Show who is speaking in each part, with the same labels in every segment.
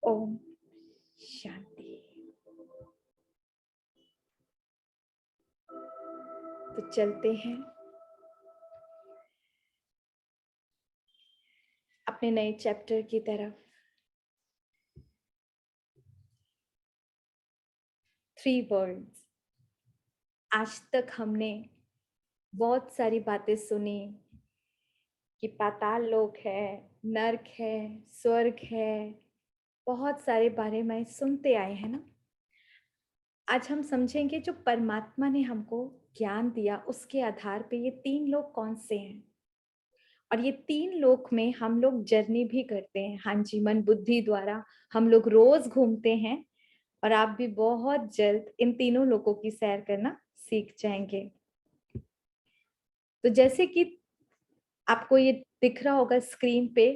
Speaker 1: ओम शांति। तो चलते हैं अपने नए चैप्टर की तरफ। 3 वर्ड्स। आज तक हमने बहुत सारी बातें सुनी कि पाताल लोक है, नर्क है, स्वर्ग है, बहुत सारे बारे में सुनते आए हैं ना। आज हम समझेंगे जो परमात्मा ने हमको ज्ञान दिया उसके आधार पे ये 3 लोक कौन से हैं, और ये 3 लोक में हम लोग जर्नी भी करते हैं। हाँ जी, मन बुद्धि द्वारा हम लोग रोज घूमते हैं, और आप भी बहुत जल्द इन तीनों लोकों की सैर करना सीख जाएंगे। तो जैसे कि आपको ये दिख रहा होगा स्क्रीन पे,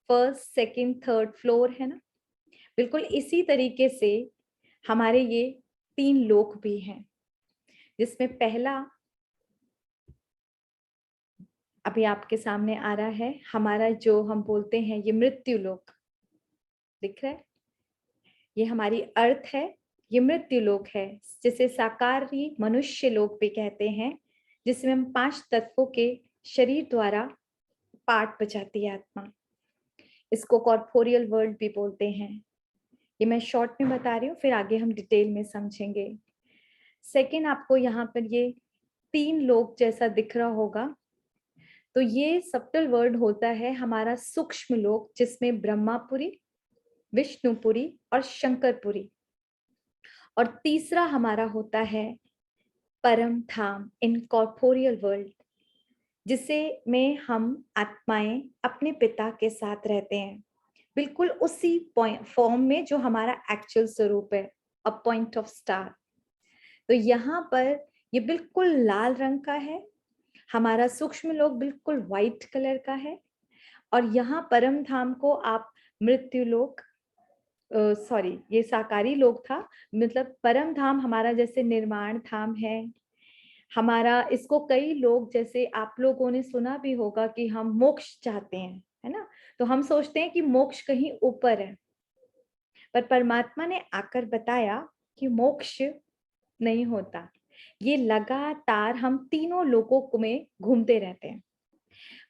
Speaker 1: फर्स्ट, सेकंड, थर्ड फ्लोर है ना, बिल्कुल इसी तरीके से हमारे ये 3 लोक भी हैं, जिसमें पहला अभी आपके सामने आ रहा है, हमारा जो हम बोलते हैं ये मृत्यु लोक दिख रहा है। ये हमारी अर्थ है, ये मृत्यु लोक है, जिसे साकारी मनुष्य लोक भी कहते हैं, जिसमें हम 5 तत्वों के शरीर द्वारा पाठ बजाती है आत्मा। इसको कॉर्पोरियल वर्ल्ड भी बोलते हैं। ये मैं शॉर्ट में बता रही हूँ, फिर आगे हम डिटेल में समझेंगे। सेकंड, आपको यहाँ पर ये 3 लोक जैसा दिख रहा होगा, तो ये सब्टल वर्ड होता है हमारा सूक्ष्म लोक, जिसमें ब्रह्मापुरी, विष्णुपुरी और शंकरपुरी। और तीसरा हमारा होता है परम धाम, इनकॉर्पोरियल वर्ल्ड, जिसे में हम आत्माएं अपने पिता के साथ रहते हैं, बिल्कुल उसी फॉर्म में जो हमारा एक्चुअल स्वरूप है, अ पॉइंट ऑफ स्टार। तो यहाँ पर ये बिल्कुल लाल रंग का है, हमारा सूक्ष्म लोक बिल्कुल व्हाइट कलर का है, और यहाँ परम धाम को आप मृत्यु लोक, सॉरी ये साकारी लोक था, मतलब परम धाम हमारा जैसे निर्वाण धाम है हमारा। इसको कई लोग, जैसे आप लोगों ने सुना भी होगा कि हम मोक्ष चाहते हैं, है ना, तो हम सोचते हैं कि मोक्ष कहीं ऊपर है, पर परमात्मा ने आकर बताया कि मोक्ष नहीं होता, ये लगातार हम तीनों लोकों में घूमते रहते हैं,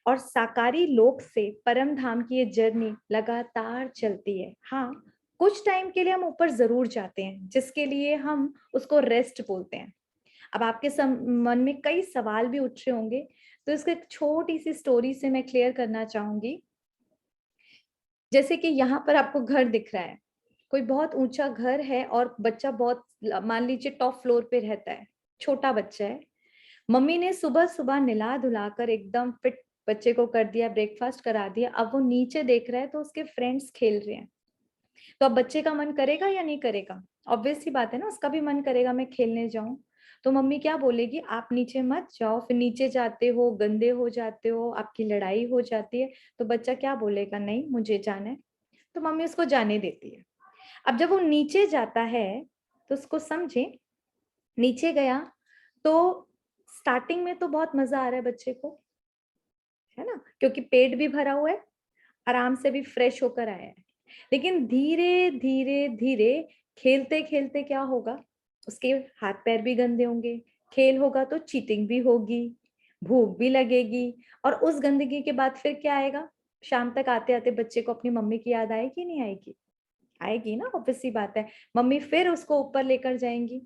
Speaker 1: और साकारी लोक से परम धाम की ये जर्नी लगातार चलती है। हाँ, कुछ टाइम के लिए हम ऊपर जरूर जाते हैं, जिसके लिए हम उसको रेस्ट बोलते हैं। अब आपके मन में कई सवाल भी उठ रहे होंगे, तो इसको एक छोटी सी स्टोरी से मैं क्लियर करना चाहूंगी। जैसे कि यहाँ पर आपको घर दिख रहा है, कोई बहुत ऊंचा घर है, और बच्चा बहुत, मान लीजिए टॉप फ्लोर पे रहता है, छोटा बच्चा है। मम्मी ने सुबह सुबह निला धुला कर एकदम फिट बच्चे को कर दिया, ब्रेकफास्ट करा दिया। अब वो नीचे देख रहा है तो उसके फ्रेंड्स खेल रहे हैं, तो अब बच्चे का मन करेगा या नहीं करेगा? ऑब्वियस सी बात है ना, उसका भी मन करेगा मैं खेलने जाऊं। तो मम्मी क्या बोलेगी, आप नीचे मत जाओ, फिर नीचे जाते हो गंदे हो जाते हो, आपकी लड़ाई हो जाती है। तो बच्चा क्या बोलेगा, नहीं मुझे जाना है, तो मम्मी उसको जाने देती है। अब जब वो नीचे जाता है, तो उसको समझे, नीचे गया तो स्टार्टिंग में तो बहुत मजा आ रहा है बच्चे को, है ना, क्योंकि पेट भी भरा हुआ है, आराम से भी फ्रेश होकर आया है। लेकिन धीरे धीरे धीरे खेलते खेलते क्या होगा, उसके हाथ पैर भी गंदे होंगे, खेल होगा तो चीटिंग भी होगी, भूख भी लगेगी, और उस गंदगी के बाद फिर क्या आएगा, शाम तक आते आते बच्चे को अपनी मम्मी की याद आएगी नहीं आएगी? आएगी ना, ऑब्वियस सी बात है। मम्मी फिर उसको ऊपर लेकर जाएंगी,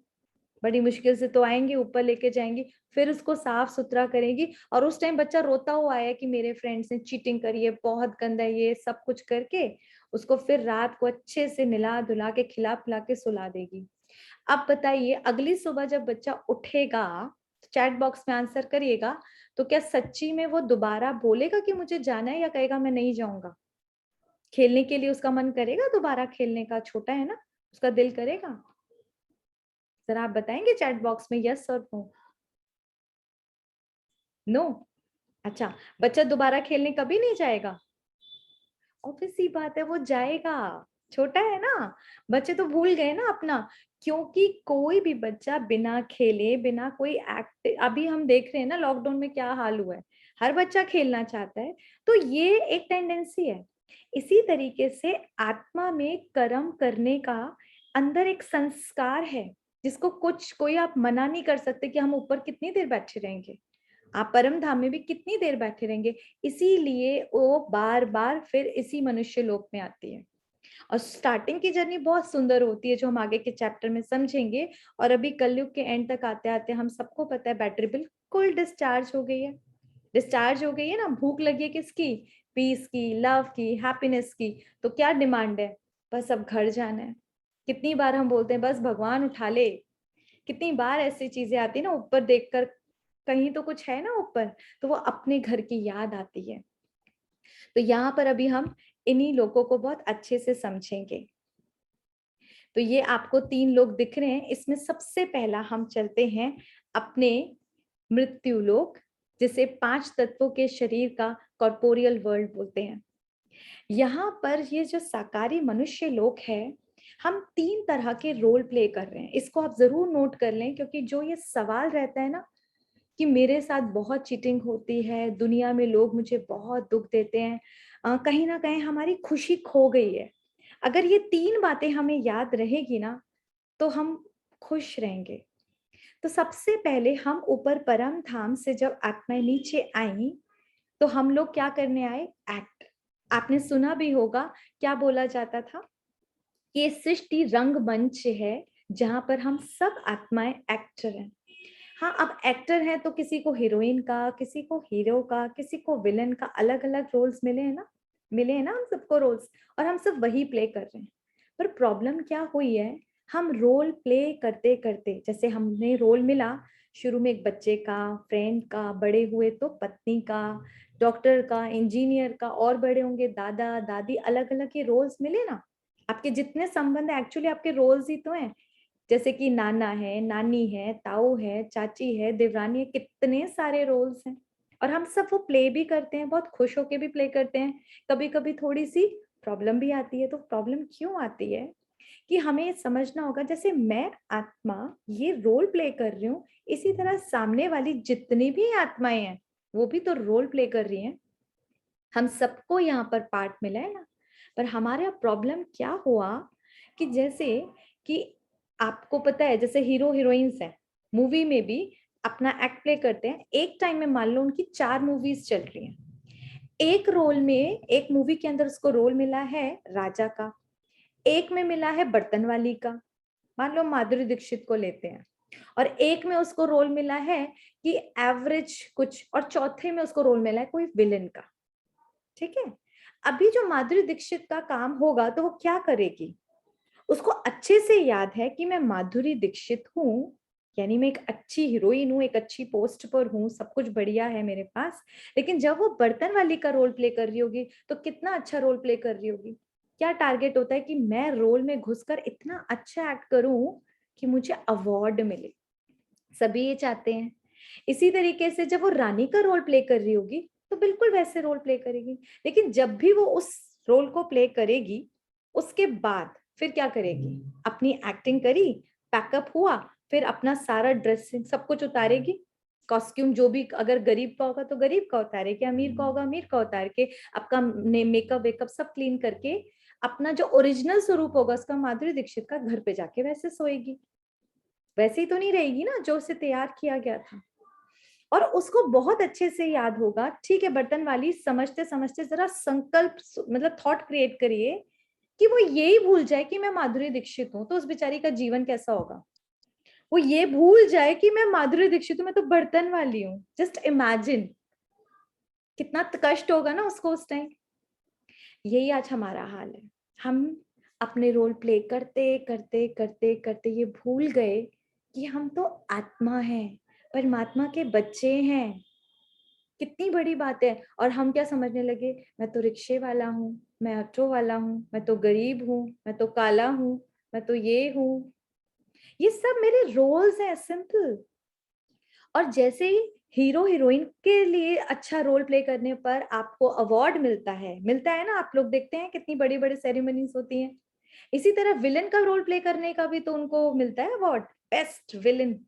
Speaker 1: बड़ी मुश्किल से तो आएंगी, ऊपर लेके जाएंगी, फिर उसको साफ सुथरा करेंगी, और उस टाइम बच्चा रोता हुआ आया कि मेरे फ्रेंड्स ने चीटिंग करी है, बहुत गंदा है, ये सब कुछ करके उसको फिर रात को अच्छे से निला धुला के खिला पिला के सुला देगी। अब बताइए, अगली सुबह जब बच्चा उठेगा, चैट बॉक्स में आंसर करिएगा, तो क्या सच्ची में वो दोबारा बोलेगा कि मुझे जाना है, या कहेगा मैं नहीं जाऊंगा? खेलने के लिए उसका मन करेगा दोबारा खेलने का, छोटा है ना, उसका दिल करेगा? जरा आप बताएंगे चैट बॉक्स में यस और नो। नो? अच्छा, बच्चा दोबारा खेलने कभी नहीं जाएगा? ऑब्वियस सी बात है, वो जाएगा, छोटा है ना, बच्चे तो भूल गए ना अपना। क्योंकि कोई भी बच्चा बिना खेले, बिना कोई एक्ट, अभी हम देख रहे हैं ना लॉकडाउन में क्या हाल हुआ है, हर बच्चा खेलना चाहता है। तो ये एक टेंडेंसी है, इसी तरीके से आत्मा में कर्म करने का अंदर एक संस्कार है, जिसको कुछ कोई आप मना नहीं कर सकते कि हम ऊपर कितनी देर बैठे रहेंगे, आप परम धाम में भी कितनी देर बैठे रहेंगे। इसीलिए वो बार बार फिर इसी मनुष्य लोक में आती है। और स्टार्टिंग की जर्नी बहुत सुंदर होती है, जो हम आगे के चैप्टर में समझेंगे। और अभी कलयुग के एंड तक आते आते हम सबको पता है बैटरी बिल्कुल डिस्चार्ज हो गई है। डिस्चार्ज हो गई है ना, भूख लगी है किसकी? पीस की, लव की, हैप्पीनेस की। तो क्या डिमांड है? बस अब घर जाना है। कितनी बार हम बोलते हैं बस भगवान उठा ले। कितनी बार ऐसी चीजें आती है ना, ऊपर देखकर कहीं तो कुछ है ना ऊपर, तो वो अपने घर की याद आती है। तो यहाँ पर अभी हम इन्हीं लोगों को बहुत अच्छे से समझेंगे। तो ये आपको 3 लोग दिख रहे हैं, इसमें सबसे पहला हम चलते हैं अपने मृत्यु लोक, जिसे 5 तत्वों के शरीर का कॉर्पोरियल वर्ल्ड बोलते हैं। यहाँ पर ये जो साकारी मनुष्य लोक है, हम 3 तरह के रोल प्ले कर रहे हैं। इसको आप जरूर नोट कर लें, क्योंकि जो ये सवाल रहता है ना कि मेरे साथ बहुत चीटिंग होती है, दुनिया में लोग मुझे बहुत दुख देते हैं, कहीं ना कहीं हमारी खुशी खो गई है। अगर ये 3 बातें हमें याद रहेगी ना, तो हम खुश रहेंगे। तो सबसे पहले हम ऊपर परम धाम से जब आत्माएं नीचे आई, तो हम लोग क्या करने आए? एक्ट। आपने सुना भी होगा, क्या बोला जाता था? ये सृष्टि रंगमंच है, जहां पर हम सब आत्माएं एक्टर हैं। हाँ, अब एक्टर है तो किसी को हीरोइन का, किसी को हीरो का, किसी को विलन का, अलग अलग रोल्स मिले हैं ना, मिले हैं ना हम सबको रोल्स, और हम सब वही प्ले कर रहे हैं। पर प्रॉब्लम क्या हुई है, हम रोल प्ले करते करते, जैसे हमने रोल मिला शुरू में एक बच्चे का, फ्रेंड का, बड़े हुए तो पत्नी का, डॉक्टर का, इंजीनियर का, और बड़े होंगे दादा दादी, अलग अलग ये रोल्स मिले ना। आपके जितने संबंध है एक्चुअली आपके रोल्स ही तो हैं। जैसे कि नाना है, नानी है, ताऊ है, चाची है, देवरानी है, कितने सारे रोल्स हैं। और हम सब वो प्ले भी करते हैं, बहुत खुश होके भी प्ले करते हैं। कभी कभी थोड़ी सी प्रॉब्लम भी आती है। तो प्रॉब्लम क्यों आती है कि हमें ये समझना होगा, जैसे मैं आत्मा ये रोल प्ले कर रही हूँ, इसी तरह सामने वाली जितनी भी आत्माएं हैं वो भी तो रोल प्ले कर रही हैं। हम सबको यहाँ पर पार्ट मिला है ना। पर हमारा प्रॉब्लम क्या हुआ कि जैसे कि आपको पता है, जैसे हीरो हीरोइंस है मूवी में भी अपना एक्ट प्ले करते हैं। एक टाइम में मान लो उनकी 4 मूवीज चल रही हैं, एक रोल में, एक मूवी के अंदर उसको रोल मिला है राजा का, एक में मिला है बर्तन वाली का, मान लो माधुरी दीक्षित को लेते हैं, और एक में उसको रोल मिला है कि एवरेज कुछ, और चौथे में उसको रोल मिला है कोई विलन का। ठीक है, अभी जो माधुरी दीक्षित का काम होगा तो वो क्या करेगी? उसको अच्छे से याद है कि मैं माधुरी दीक्षित हूँ, यानी मैं एक अच्छी हीरोइन हूँ, एक अच्छी पोस्ट पर हूँ, सब कुछ बढ़िया है मेरे पास। लेकिन जब वो बर्तन वाली का रोल प्ले कर रही होगी तो कितना अच्छा रोल प्ले कर रही होगी। क्या टारगेट होता है कि मैं रोल में घुसकर इतना अच्छा एक्ट करूं कि मुझे अवार्ड मिले। सभी ये चाहते हैं। इसी तरीके से जब वो रानी का रोल प्ले कर रही होगी तो बिल्कुल वैसे रोल प्ले करेगी। लेकिन जब भी वो उस रोल को प्ले करेगी, उसके बाद फिर क्या करेगी? अपनी एक्टिंग करी, पैकअप हुआ, फिर अपना सारा ड्रेसिंग सब कुछ उतारेगी, कॉस्ट्यूम जो भी, अगर गरीब का होगा तो गरीब का उतारे के, अमीर का होगा अमीर का उतार के, आपका मेकअप वेकअप सब क्लीन करके, अपना जो ओरिजिनल स्वरूप होगा उसका, माधुरी दीक्षित का, घर पे जाके वैसे सोएगी। वैसे ही तो नहीं रहेगी ना जो उसे तैयार किया गया था। और उसको बहुत अच्छे से याद होगा। ठीक है, बर्तन वाली समझते समझते जरा संकल्प, मतलब थॉट क्रिएट करिए कि वो यही भूल जाए कि मैं माधुरी दीक्षित हूं, तो उस बेचारी का जीवन कैसा होगा? वो ये भूल जाए कि मैं माधुरी दीक्षित हूं, मैं तो बर्तन वाली हूँ। जस्ट इमेजिन कितना कष्ट होगा ना उसको उस टाइम। यही आज हमारा हाल है। हम अपने रोल प्ले करते करते करते करते ये भूल गए कि हम तो आत्मा हैं, परमात्मा के बच्चे हैं। कितनी बड़ी बात है। और हम क्या समझने लगे, मैं तो रिक्शे वाला हूँ, मैं ऑटो वाला हूँ, मैं तो गरीब हूँ, मैं तो काला हूँ, मैं तो ये हूँ। ये सब मेरे रोल्स हैं, सिंपल। और जैसे ही हीरो हीरोइन के लिए अच्छा रोल प्ले करने पर आपको अवार्ड मिलता है ना, आप लोग देखते हैं कितनी बड़ी बड़ी सेरेमनीज होती हैं। इसी तरह विलन का रोल प्ले करने का भी तो उनको मिलता है अवार्ड, बेस्ट विलन।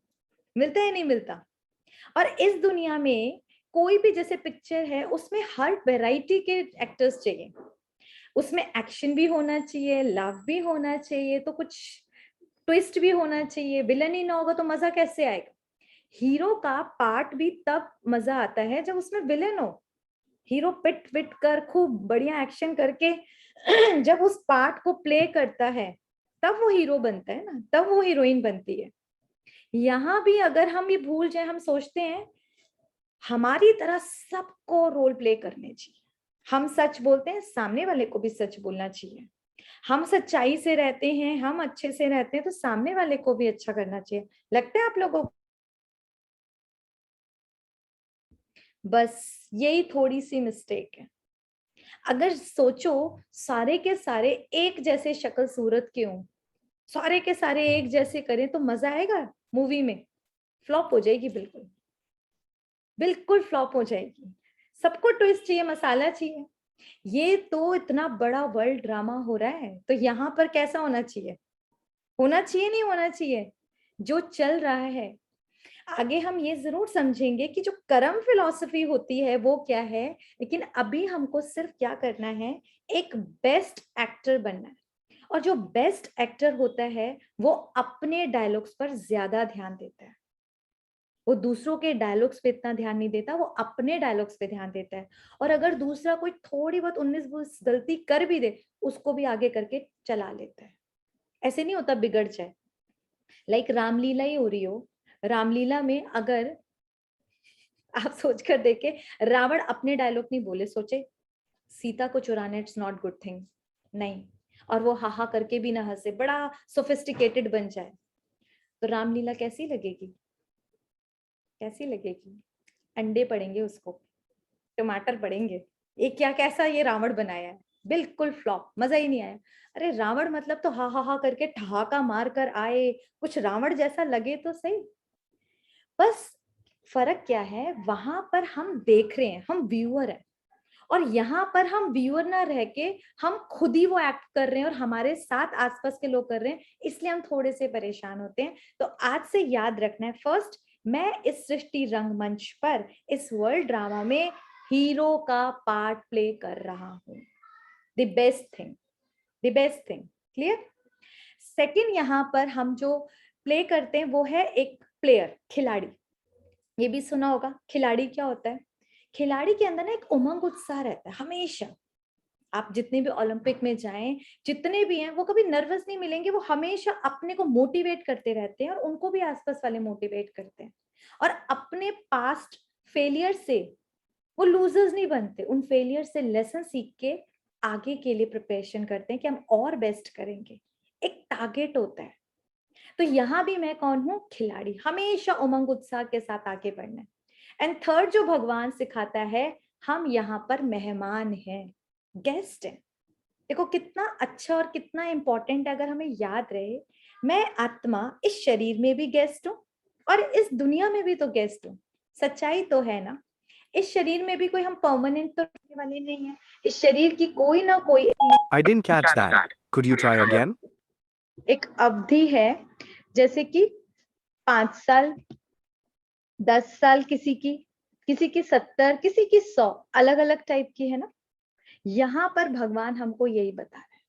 Speaker 1: मिलता है नहीं मिलता? और इस दुनिया में कोई भी जैसे पिक्चर है उसमें हर वैरायटी के एक्टर्स चाहिए। उसमें एक्शन भी होना चाहिए, लव भी होना चाहिए, तो कुछ ट्विस्ट भी होना चाहिए। विलन ही ना होगा तो मजा कैसे आएगा? हीरो का पार्ट भी तब मजा आता है जब उसमें विलेन हो। हीरो पिट पिट कर खूब बढ़िया एक्शन करके जब उस पार्ट को प्ले करता है तब वो हीरो बनता है ना, तब वो हीरोइन बनती है। यहाँ भी अगर हम ये भूल जाए, हम सोचते हैं हमारी तरह सबको रोल प्ले करने चाहिए, हम सच बोलते हैं, सामने वाले को भी सच बोलना चाहिए, हम सच्चाई से रहते हैं, हम अच्छे से रहते हैं, तो सामने वाले को भी अच्छा करना चाहिए। लगता है आप लोगों को? बस यही थोड़ी सी मिस्टेक है। अगर सोचो सारे के सारे एक जैसे शक्ल सूरत के हों, सारे के सारे एक जैसे करें तो मजा आएगा मूवी में? फ्लॉप हो जाएगी, बिल्कुल बिल्कुल फ्लॉप हो जाएगी। सबको ट्विस्ट चाहिए, मसाला चाहिए। ये तो इतना बड़ा वर्ल्ड ड्रामा हो रहा है, तो यहाँ पर कैसा होना चाहिए? होना चाहिए नहीं होना चाहिए जो चल रहा है। आगे हम ये जरूर समझेंगे कि जो कर्म फिलॉसफी होती है वो क्या है, लेकिन अभी हमको सिर्फ क्या करना है, एक बेस्ट एक्टर बनना है। और जो बेस्ट एक्टर होता है वो अपने डायलॉग्स पर ज्यादा ध्यान देता है, वो दूसरों के डायलॉग्स पे इतना ध्यान नहीं देता, वो अपने डायलॉग्स पे ध्यान देता है। और अगर दूसरा कोई थोड़ी बहुत 19-20 गलती कर भी दे, उसको भी आगे करके चला लेता है। ऐसे नहीं होता बिगड़ जाए। लाइक रामलीला ही हो रही हो, रामलीला में अगर आप सोच कर देखे, रावण अपने डायलॉग नहीं बोले, सोचे सीता को चुराना इट्स नॉट गुड थिंग, नहीं, और वो हाहा करके भी ना हंसे, बड़ा सोफिस्टिकेटेड बन जाए, तो रामलीला कैसी लगेगी? कैसी लगेगी? अंडे पड़ेंगे उसको, टमाटर पड़ेंगे, ये क्या कैसा ये रावण बनाया है, बिल्कुल फ्लॉप, मजा ही नहीं आया। अरे रावण मतलब तो हा हा हा करके ठहाका मार कर आए, कुछ रावण जैसा लगे तो सही। बस फर्क क्या है, वहां पर हम देख रहे हैं, हम व्यूअर हैं, और यहाँ पर हम व्यूअर ना रह के हम खुद ही वो एक्ट कर रहे हैं और हमारे साथ आसपास के लोग कर रहे हैं, इसलिए हम थोड़े से परेशान होते हैं। तो आज से याद रखना है, फर्स्ट, मैं इस सृष्टि रंगमंच पर इस वर्ल्ड ड्रामा में हीरो का पार्ट प्ले कर रहा हूं। The best thing, the best thing, clear? Second, यहाँ पर हम जो प्ले करते हैं वो है एक प्लेयर, खिलाड़ी। ये भी सुना होगा, खिलाड़ी क्या होता है? खिलाड़ी के अंदर ना एक उमंग उत्साह रहता है हमेशा। आप जितने भी ओलंपिक में जाएं, जितने भी हैं, वो कभी नर्वस नहीं मिलेंगे, वो हमेशा अपने को मोटिवेट करते रहते हैं और उनको भी आसपास वाले मोटिवेट करते हैं। और अपने पास्ट फेलियर से वो लूजर्स नहीं बनते, उन फेलियर से लेसन सीख के आगे के लिए प्रिपरेशन करते हैं कि हम और बेस्ट करेंगे। एक टारगेट होता है। तो यहाँ भी मैं कौन हूँ? खिलाड़ी, हमेशा उमंग उत्साह के साथ आगे बढ़ना है। एंड थर्ड जो भगवान सिखाता है, हम यहाँ पर मेहमान हैं, गेस्ट हैं। देखो कितना अच्छा और कितना इंपॉर्टेंट है, अगर हमें याद रहे, मैं आत्मा इस शरीर में भी गेस्ट हूँ और इस दुनिया में भी तो गेस्ट हूँ। सच्चाई तो है ना, इस शरीर में भी कोई हम परमानेंट तो रहने वाले नहीं है, इस शरीर की कोई ना कोई
Speaker 2: I didn't catch that. Could you try again?
Speaker 1: एक अवधि है, जैसे कि 5 साल, 10 साल, किसी की 70, किसी की 100, अलग अलग टाइप की है ना। यहाँ पर भगवान हमको यही बता रहा है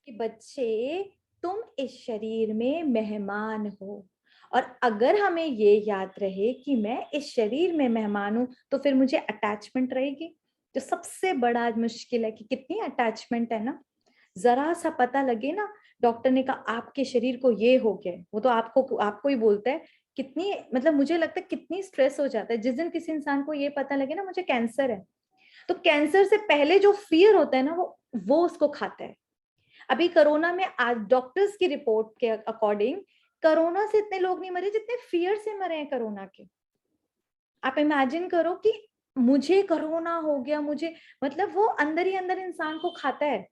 Speaker 1: कि बच्चे, तुम इस शरीर में मेहमान हो। और अगर हमें ये याद रहे कि मैं इस शरीर में मेहमान हूं, तो फिर मुझे अटैचमेंट रहेगी। जो सबसे बड़ा मुश्किल है कि कितनी अटैचमेंट है ना, जरा सा पता लगे ना, डॉक्टर ने कहा आपके शरीर को ये हो गया, वो तो आपको आपको ही बोलता है, कितनी, मतलब मुझे लगता है कितनी स्ट्रेस हो जाता है जिस दिन किसी इंसान को ये पता लगे ना मुझे कैंसर है। तो कैंसर से पहले जो फियर होता है ना, वो उसको खाता है। अभी कोरोना में आज डॉक्टर्स की रिपोर्ट के अकॉर्डिंग कोरोना से इतने लोग नहीं मरे जितने फियर से मरे हैं कोरोना के। आप इमेजिन करो कि मुझे कोरोना हो गया, मुझे, मतलब वो अंदर ही अंदर इंसान को खाता है।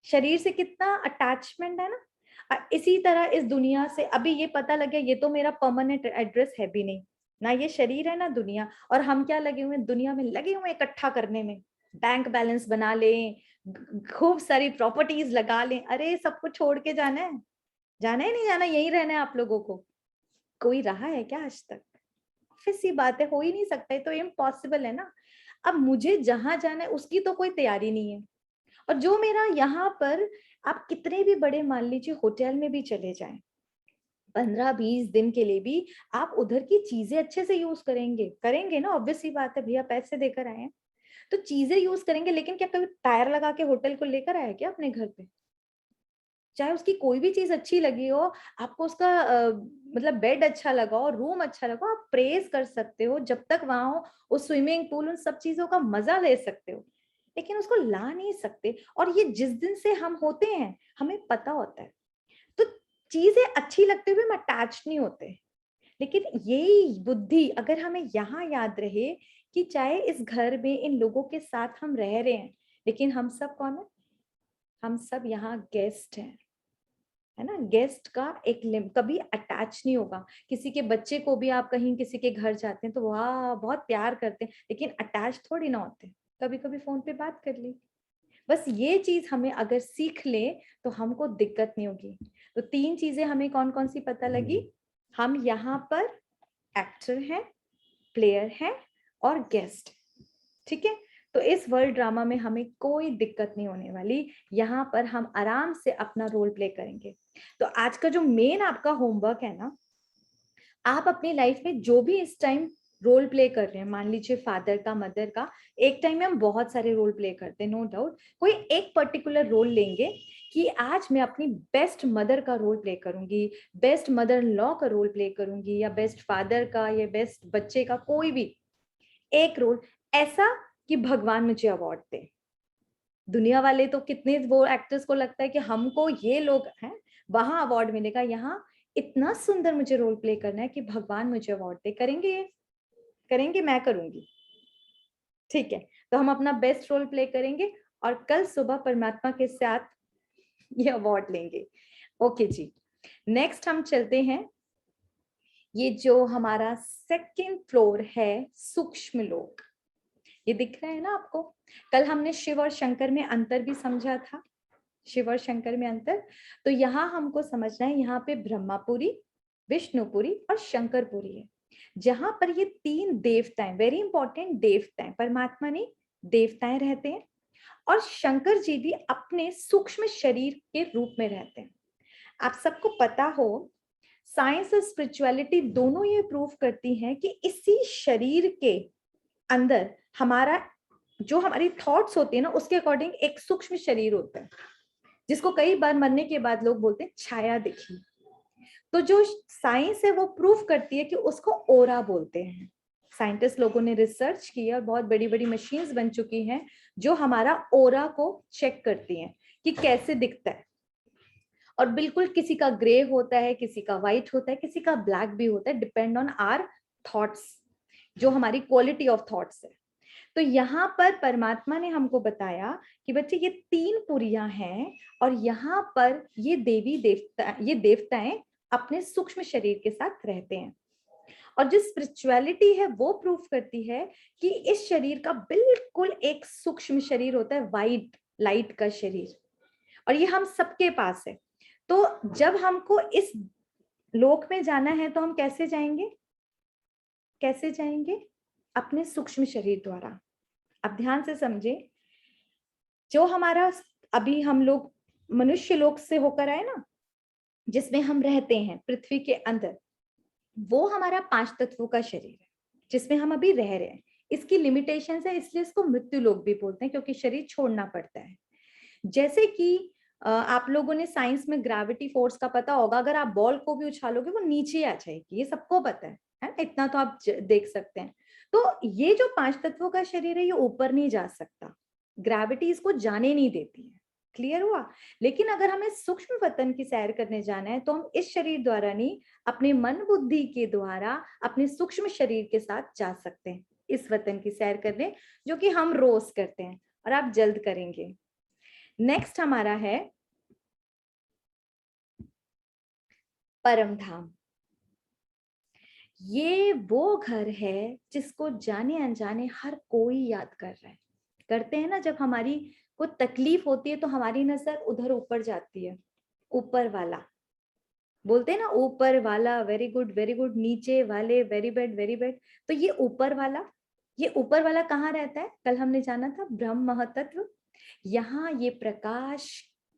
Speaker 1: शरीर से कितना अटैचमेंट है ना। इसी तरह इस दुनिया से अभी ये पता लगे ये तो मेरा परमानेंट एड्रेस है भी नहीं, ना ये शरीर है ना दुनिया, और हम क्या लगे हुए हैं, दुनिया में लगे हुए इकट्ठा करने में, बैंक बैलेंस बना लें, खूब सारी प्रॉपर्टीज लगा लें। अरे सबको छोड़ के जाना है, जाना है नहीं जाना, यही रहना है आप लोगों को। कोई रहा है क्या आज तक? ऑब्वियस सी बात है, हो ही नहीं सकता है, तो इम्पॉसिबल है ना। अब मुझे जहां जाना है उसकी तो कोई तैयारी नहीं है, और जो मेरा यहाँ पर, आप कितने भी बड़े मान लीजिए होटल में भी चले जाएं, 15-20 दिन के लिए भी आप उधर की चीजें अच्छे से यूज करेंगे ना, ऑब्वियस सी बात है, भैया पैसे देकर आए हैं तो चीजें यूज करेंगे। लेकिन क्या कभी टायर लगा के होटल को लेकर आया क्या अपने घर पे? चाहे उसकी कोई भी चीज अच्छी लगी हो, आपको उसका मतलब बेड अच्छा लगा हो, रूम अच्छा लगा हो, आप प्रेज कर सकते हो जब तक वहां हो, उस स्विमिंग पूल उन सब चीजों का मजा ले सकते हो, लेकिन उसको ला नहीं सकते। और ये जिस दिन से हम होते हैं हमें पता होता है, तो चीजें अच्छी लगते हुए हम अटैच नहीं होते। लेकिन यही बुद्धि अगर हमें यहाँ याद रहे कि चाहे इस घर में इन लोगों के साथ हम रह रहे हैं, लेकिन हम सब कौन है? हम सब यहाँ गेस्ट हैं, है ना। गेस्ट का एक कभी अटैच नहीं होगा। किसी के बच्चे को भी आप कहीं किसी के घर जाते हैं तो वाह बहुत प्यार करते हैं, लेकिन अटैच थोड़ी ना होते। कभी कभी फोन पे बात कर ली, बस ये चीज हमें अगर सीख ले तो हमको दिक्कत नहीं होगी। तो 3 चीजें हमें कौन कौन सी पता लगी? हम यहाँ पर एक्टर हैं, प्लेयर हैं और गेस्ट। ठीक है, तो इस वर्ल्ड ड्रामा में हमें कोई दिक्कत नहीं होने वाली, यहाँ पर हम आराम से अपना रोल प्ले करेंगे। तो आज का जो मेन आपका होमवर्क है ना, आप अपनी लाइफ में जो भी इस टाइम रोल प्ले कर रहे हैं, मान लीजिए फादर का, मदर का, एक टाइम में हम बहुत सारे रोल प्ले करते हैं, नो डाउट। कोई एक पर्टिकुलर रोल लेंगे कि आज मैं अपनी बेस्ट मदर का रोल प्ले करूंगी, बेस्ट मदर लॉ का रोल प्ले करूंगी, या बेस्ट फादर का, या बेस्ट बच्चे का, कोई भी एक रोल ऐसा कि भगवान मुझे अवार्ड दे। दुनिया वाले तो कितने वो एक्टर्स को लगता है कि हमको ये लोग हैं वहां अवार्ड मिलेगा, यहाँ इतना सुंदर मुझे रोल प्ले करना है कि भगवान मुझे अवार्ड दे। करेंगे ये? करेंगे, मैं करूंगी। ठीक है, तो हम अपना बेस्ट रोल प्ले करेंगे और कल सुबह परमात्मा के साथ ये अवार्ड लेंगे। ओके जी, नेक्स्ट हम चलते हैं। ये जो हमारा सेकंड फ्लोर है, सूक्ष्म लोक, ये दिख रहा है ना आपको? कल हमने शिव और शंकर में अंतर भी समझा था, शिव और शंकर में अंतर। तो यहाँ हमको समझना है, यहाँ पे ब्रह्मापुरी, विष्णुपुरी और शंकरपुरी है, जहां पर ये 3 देवताएं, वेरी इंपॉर्टेंट देवताएं, परमात्मा नहीं देवताएं रहते हैं, और शंकर जी भी अपने सूक्ष्म शरीर के रूप में रहते हैं। आप सबको पता हो, साइंस और स्पिरिचुअलिटी दोनों ये प्रूव करती हैं कि इसी शरीर के अंदर हमारा जो हमारी थॉट्स होती है ना, उसके अकॉर्डिंग एक सूक्ष्म शरीर होता है, जिसको कई बार मरने के बाद लोग बोलते हैं छाया दिखी। तो जो साइंस है वो प्रूव करती है कि उसको ओरा बोलते हैं। साइंटिस्ट लोगों ने रिसर्च किया और बहुत बड़ी बड़ी मशीन्स बन चुकी हैं जो हमारा ओरा को चेक करती हैं कि कैसे दिखता है। और बिल्कुल किसी का ग्रे होता है, किसी का व्हाइट होता है, किसी का ब्लैक भी होता है, डिपेंड ऑन आवर थॉट्स, जो हमारी क्वालिटी ऑफ थॉट्स है। तो यहाँ पर परमात्मा ने हमको बताया कि बच्चे ये 3 पुरियां हैं, और यहाँ पर ये देवी देवता, ये देवताएं अपने सूक्ष्म शरीर के साथ रहते हैं। और जो स्पिरिचुअलिटी है वो प्रूफ करती है कि इस शरीर का बिल्कुल एक सूक्ष्म शरीर होता है, वाइट लाइट का शरीर, और ये हम सबके पास है। तो जब हमको इस लोक में जाना है तो हम कैसे जाएंगे? कैसे जाएंगे? अपने सूक्ष्म शरीर द्वारा। अब ध्यान से समझे, जो हमारा अभी हम लोग मनुष्य लोक से होकर आए ना, जिसमें हम रहते हैं पृथ्वी के अंदर, वो हमारा 5 तत्वों का शरीर है जिसमें हम अभी रह रहे हैं। इसकी लिमिटेशंस है, इसलिए इसको मृत्यु लोक भी बोलते हैं, क्योंकि शरीर छोड़ना पड़ता है। जैसे कि आप लोगों ने साइंस में ग्रेविटी फोर्स का पता होगा, अगर आप बॉल को भी उछालोगे वो नीचे आ जाएगी, ये सबको पता है ना? इतना तो आप देख सकते हैं। तो ये जो 5 तत्वों का शरीर है ये ऊपर नहीं जा सकता, ग्रेविटी इसको जाने नहीं देती है। क्लियर हुआ? लेकिन अगर हमें सूक्ष्म वतन की सैर करने जाना है तो हम इस शरीर द्वारा नहीं, अपने मन बुद्धि के द्वारा अपने सूक्ष्म शरीर के साथ जा सकते हैं इस वतन की सैर करने, जो कि हम रोज करते हैं और आप जल्द करेंगे। नेक्स्ट हमारा है परम धाम। ये वो घर है जिसको जाने अनजाने हर कोई याद कर रहा है। करते हैं ना, जब हमारी कोई तकलीफ होती है तो हमारी नजर उधर ऊपर जाती है, ऊपर वाला बोलते हैं ना, ऊपर वाला वेरी गुड, नीचे वाले वेरी बैड वेरी बैड। तो ये ऊपर वाला कहाँ रहता है? कल हमने जाना था ब्रह्म महतत्व, यहाँ ये प्रकाश,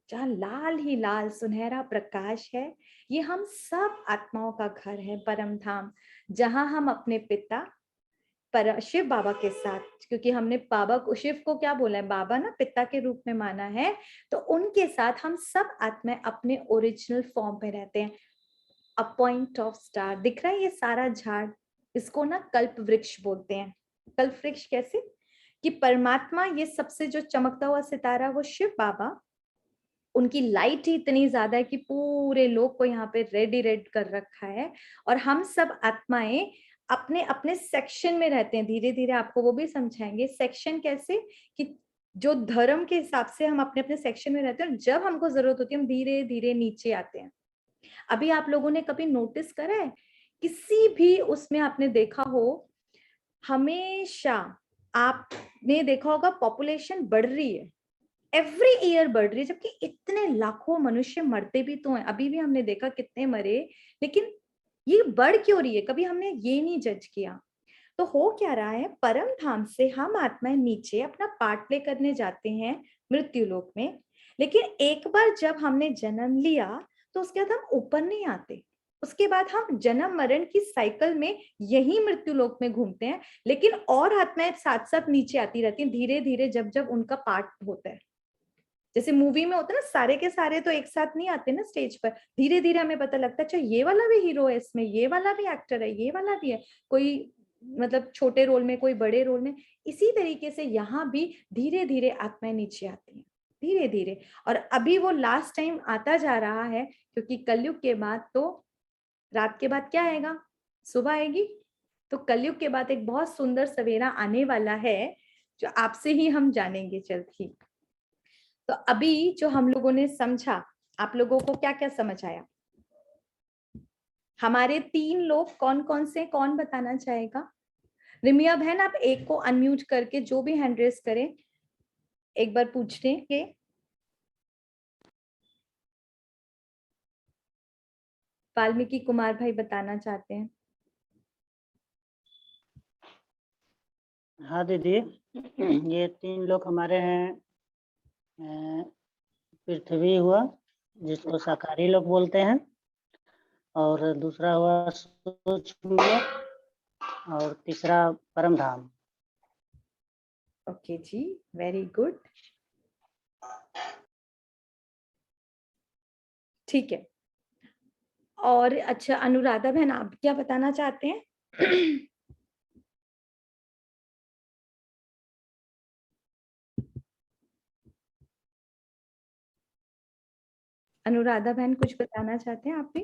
Speaker 1: जहाँ लाल ही लाल सुनहरा प्रकाश है, ये हम सब आत्माओं का घर है, परम धाम, जहाँ हम अपने पिता पर शिव बाबा के साथ, क्योंकि हमने बाबा को, शिव को क्या बोला है, बाबा ना पिता के रूप में माना है, तो उनके साथ हम सब आत्माएं अपने ओरिजिनल फॉर्म पे रहते हैं। अ पॉइंट ऑफ स्टार दिख रहा है, ये सारा झाड़, इसको ना कल्प वृक्ष बोलते हैं। कल्प वृक्ष कैसे कि परमात्मा, ये सबसे जो चमकता हुआ सितारा वो शिव बाबा, उनकी लाइट ही इतनी ज्यादा है कि पूरे लोक को यहाँ पे रेड ही रेड कर रखा है, और हम सब आत्माएं अपने अपने सेक्शन में रहते हैं। धीरे धीरे आपको वो भी समझाएंगे सेक्शन कैसे, कि जो धर्म के हिसाब से हम अपने अपने सेक्शन में रहते हैं, और जब हमको जरूरत होती है हम धीरे धीरे नीचे आते हैं। अभी आप लोगों ने कभी नोटिस करा है, किसी भी उसमें आपने देखा हो, हमेशा आपने देखा होगा पॉपुलेशन बढ़ रही है, एवरी ईयर बढ़ रही है, जबकि इतने लाखों मनुष्य मरते भी तो हैं। अभी भी हमने देखा कितने मरे, लेकिन ये बढ़ क्यों रही है, कभी हमने ये नहीं जज किया। तो हो क्या रहा है, परम धाम से हम आत्माएं नीचे अपना पार्ट प्ले करने जाते हैं मृत्यु लोक में, लेकिन एक बार जब हमने जन्म लिया तो उसके बाद हम ऊपर नहीं आते, उसके बाद हम जन्म मरण की साइकिल में यही मृत्यु लोक में घूमते हैं, लेकिन और आत्माएं साथ साथ नीचे आती रहती हैं धीरे धीरे, जब जब उनका पार्ट होता है। जैसे मूवी में होता है ना, सारे के सारे तो एक साथ नहीं आते ना स्टेज पर, धीरे धीरे हमें पता लगता है अच्छा ये वाला भी हीरो है इसमें, ये वाला भी एक्टर है, ये वाला भी है, कोई मतलब छोटे रोल में, कोई बड़े रोल में। इसी तरीके से यहाँ भी धीरे धीरे आत्माएं नीचे आती हैं, धीरे धीरे। और अभी वो लास्ट टाइम आता जा रहा है, क्योंकि कलयुग के बाद तो रात के बाद क्या आएगा, सुबह आएगी। तो कलयुग के बाद एक बहुत सुंदर सवेरा आने वाला है, जो आपसे ही हम जानेंगे जल्द ही। तो अभी जो हम लोगों ने समझा, आप लोगों को क्या क्या समझ आया? हमारे 3 लोग कौन कौन से, कौन बताना चाहेगा? रिमिया बहन, आप एक को अनम्यूट करके जो भी हैंड रेस करें एक बार पूछने के। वाल्मीकि कुमार भाई बताना चाहते हैं।
Speaker 3: हाँ दीदी, ये 3 लोग हमारे हैं। पृथ्वी हुआ जिसको शाकाहारी लोग बोलते हैं, और दूसरा हुआ सूक्ष्म लोक, और तीसरा परम धाम।
Speaker 1: ओके जी, वेरी गुड, ठीक है। और अच्छा अनुराधा बहन, आप क्या बताना चाहते हैं? अनुराधा बहन कुछ बताना चाहते हैं आप भी?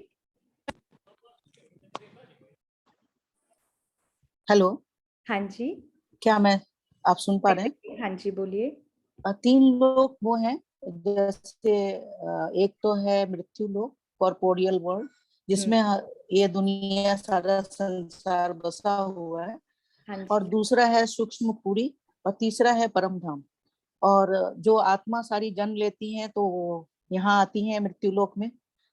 Speaker 4: हेलो,
Speaker 1: हाँ जी,
Speaker 4: क्या आप सुन पा रहे हैं?
Speaker 1: हाँ जी बोलिए।
Speaker 4: 3 लोग वो हैं, जैसे एक तो है मृत्यु लोक, कॉर्पोरियल वर्ल्ड, जिसमें ये दुनिया सारा संसार बसा हुआ है,
Speaker 1: हाँ
Speaker 4: और
Speaker 1: जी,
Speaker 4: दूसरा है सूक्ष्म पुरी, और तीसरा है परम धाम। और जो आत्मा सारी जन्म लेती हैं तो वो यहाँ आती हैं मृत्यु लोक में,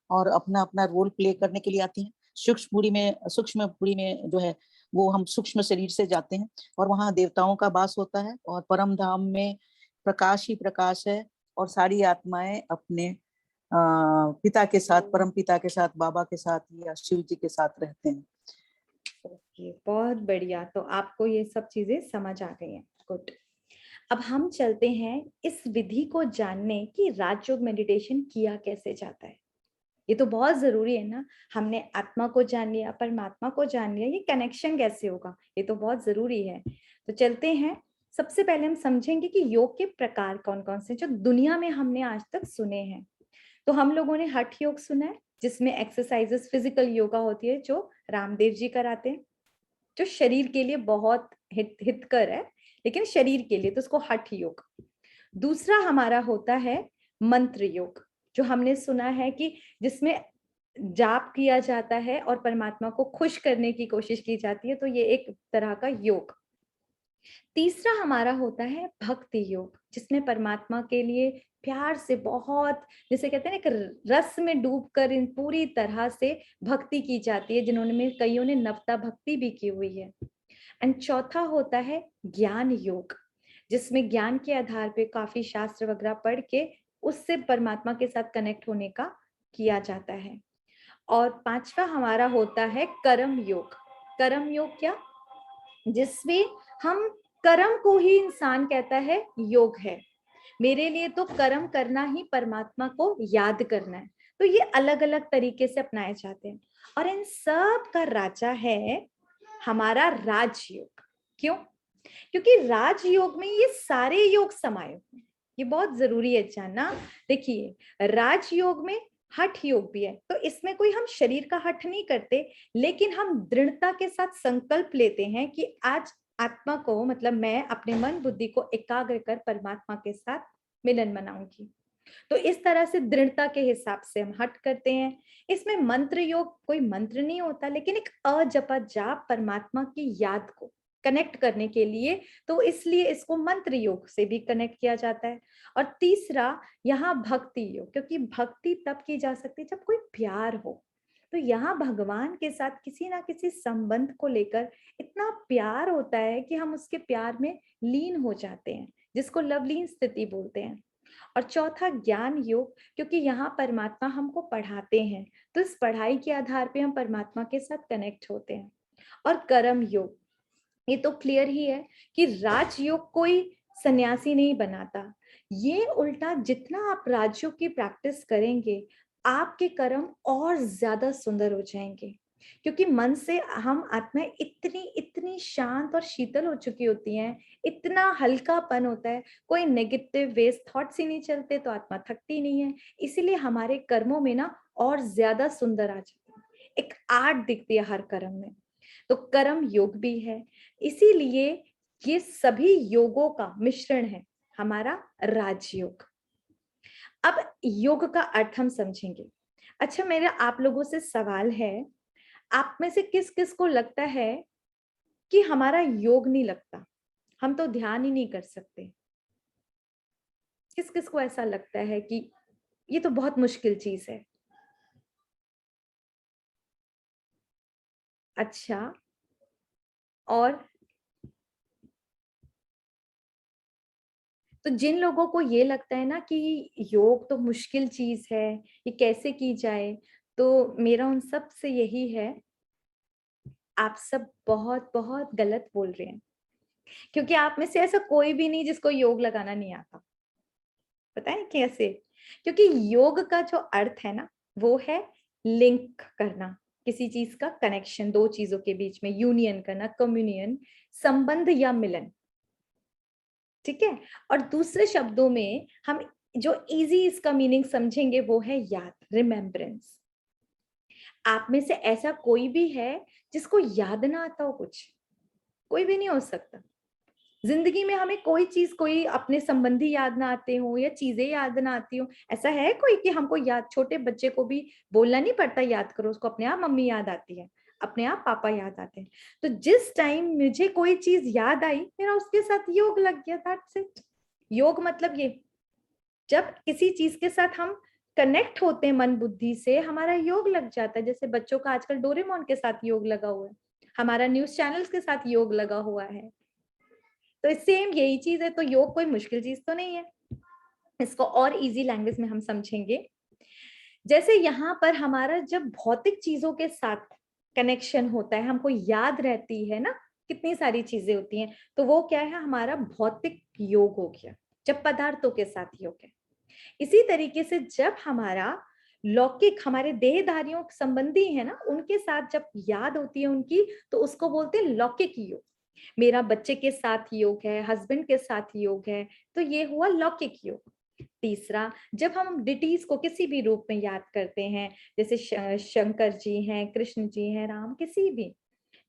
Speaker 4: और अपना अपना रोल प्ले करने के लिए आती हैं। सूक्ष्म पुरी में जो है वो हम सूक्ष्म शरीर से जाते हैं, और वहाँ देवताओं का वास होता है, और परम धाम में प्रकाश ही प्रकाश है, और सारी आत्माएं अपने पिता के साथ, परम पिता के साथ, बाबा के साथ या शिव जी के साथ रहते हैं।
Speaker 1: ओके, बहुत बढ़िया। तो आपको ये सब चीजें समझ आ गई हैं, गुड। अब हम चलते हैं इस विधि को जानने कि राजयोग मेडिटेशन किया कैसे जाता है। ये तो बहुत जरूरी है ना, हमने आत्मा को जान लिया, परमात्मा को जान लिया, ये कनेक्शन कैसे होगा, ये तो बहुत जरूरी है। तो चलते हैं, सबसे पहले हम समझेंगे कि योग के प्रकार कौन कौन से जो दुनिया में हमने आज तक सुने हैं। तो हम लोगों ने हठ योग सुना है, जिसमें एक्सरसाइजेस फिजिकल योगा होती है, जो रामदेव जी कराते हैं, जो शरीर के लिए बहुत हितकर है, लेकिन शरीर के लिए तो उसको हठ योग। दूसरा हमारा होता है मंत्र योग, जो हमने सुना है कि जिसमें जाप किया जाता है और परमात्मा को खुश करने की कोशिश की जाती है, तो ये एक तरह का योग। तीसरा हमारा होता है भक्ति योग, जिसमें परमात्मा के लिए प्यार से बहुत, जैसे कहते हैं ना, एक रस में डूबकर इन पूरी तरह से भक्ति की जाती है, जिन्होंने कईयों ने नवता भक्ति भी की हुई है। एंड चौथा होता है ज्ञान योग, जिसमें ज्ञान के आधार पे काफी शास्त्र वगैरह पढ़ के उससे परमात्मा के साथ कनेक्ट होने का किया जाता है। और पांचवा हमारा होता है कर्म योग। कर्म योग क्या? जिसमें हम कर्म को ही इंसान कहता है योग है। मेरे लिए तो कर्म करना ही परमात्मा को याद करना है। तो ये अलग अलग तरीके से अपनाए जाते हैं और इन सब का राजा है हमारा राजयोग। क्यों? क्योंकि राजयोग में ये सारे योग समाये हुए हैं। ये बहुत जरूरी है जानना। देखिए, राजयोग में हठ योग भी है, तो इसमें कोई हम शरीर का हठ नहीं करते, लेकिन हम दृढ़ता के साथ संकल्प लेते हैं कि आज आत्मा को, मतलब मैं अपने मन बुद्धि को एकाग्र कर परमात्मा के साथ मिलन मनाऊंगी। तो इस तरह से दृढ़ता के हिसाब से हम हट करते हैं। इसमें मंत्र योग कोई मंत्र नहीं होता, लेकिन एक अजपा जाप परमात्मा की याद को कनेक्ट करने के लिए, तो इसलिए इसको मंत्र योग से भी कनेक्ट किया जाता है। और तीसरा यहाँ भक्ति योग, क्योंकि भक्ति तब की जा सकती है जब कोई प्यार हो। तो यहाँ भगवान के साथ किसी ना किसी संबंध को लेकर इतना प्यार होता है कि हम उसके प्यार में लीन हो जाते हैं, जिसको लवलीन स्थिति बोलते हैं। और चौथा ज्ञान योग, क्योंकि यहाँ परमात्मा हमको पढ़ाते हैं, तो इस पढ़ाई के आधार पे हम परमात्मा के साथ कनेक्ट होते हैं। और कर्म योग, ये तो क्लियर ही है कि राजयोग कोई सन्यासी नहीं बनाता। ये उल्टा, जितना आप राजयोग की प्रैक्टिस करेंगे आपके कर्म और ज्यादा सुंदर हो जाएंगे, क्योंकि मन से हम आत्माएं इतनी इतनी शांत और शीतल हो चुकी होती हैं, इतना हल्कापन होता है, कोई नेगेटिव वेस्ट थॉट्स ही नहीं चलते, तो आत्मा थकती नहीं है। इसीलिए हमारे कर्मों में ना और ज्यादा सुंदर आ जाते हैं, एक आर्ट दिखती है हर कर्म में। तो कर्म योग भी है, इसीलिए ये सभी योगों का मिश्रण है हमारा राजयोग। अब योग का अर्थ हम समझेंगे। अच्छा, मेरा आप लोगों से सवाल है, आप में से किस किस को लगता है कि हमारा योग नहीं लगता, हम तो ध्यान ही नहीं कर सकते? किस किस को ऐसा लगता है कि ये तो बहुत मुश्किल चीज है? अच्छा, और तो जिन लोगों को ये लगता है ना कि योग तो मुश्किल चीज है, ये कैसे की जाए, तो मेरा उन सब से यही है, आप सब बहुत बहुत गलत बोल रहे हैं। क्योंकि आप में से ऐसा कोई भी नहीं जिसको योग लगाना नहीं आता। पता है कैसे? क्योंकि योग का जो अर्थ है ना, वो है लिंक करना, किसी चीज का कनेक्शन, दो चीजों के बीच में यूनियन करना, कम्युनियन, संबंध या मिलन। ठीक है? और दूसरे शब्दों में हम जो इजी इसका मीनिंग समझेंगे वो है याद, रिमेम्बरेंस। आप में से ऐसा कोई भी है जिसको याद ना आता हो कुछ? कोई भी नहीं हो सकता। जिंदगी में हमें कोई चीज, कोई अपने संबंधी याद ना आते हो या चीजें याद ना आती हो, ऐसा है कोई कि हमको याद? छोटे बच्चे को भी बोलना नहीं पड़ता याद करो, उसको अपने आप मम्मी याद आती है, अपने आप पापा याद आते हैं। तो जिस टाइम मुझे कोई चीज याद आई, मेरा उसके साथ योग लग गया, दैट्स इट। योग मतलब ये, जब किसी चीज के साथ हम कनेक्ट होते हैं मन बुद्धि से, हमारा योग लग जाता है। जैसे बच्चों का आजकल डोरेमोन के साथ योग लगा हुआ है, हमारा न्यूज चैनल्स के साथ योग लगा हुआ है। तो सेम यही चीज है। तो योग कोई मुश्किल चीज तो नहीं है। इसको और इजी लैंग्वेज में हम समझेंगे। जैसे यहाँ पर हमारा जब भौतिक चीजों के साथ कनेक्शन होता है, हमको याद रहती है ना, कितनी सारी चीजें होती हैं, तो वो क्या है, हमारा भौतिक योग हो गया, जब पदार्थों के साथ योग है। इसी तरीके से जब हमारा लौकिक, हमारे देहधारियों संबंधी है ना, उनके साथ जब याद होती है उनकी, तो उसको बोलते हैं लौकिक योग। मेरा बच्चे के साथ योग है, हस्बैंड के साथ योग है, तो ये हुआ लौकिक योग। तीसरा, जब हम डिटीज को किसी भी रूप में याद करते हैं, जैसे शंकर जी हैं, कृष्ण जी हैं, राम, किसी भी,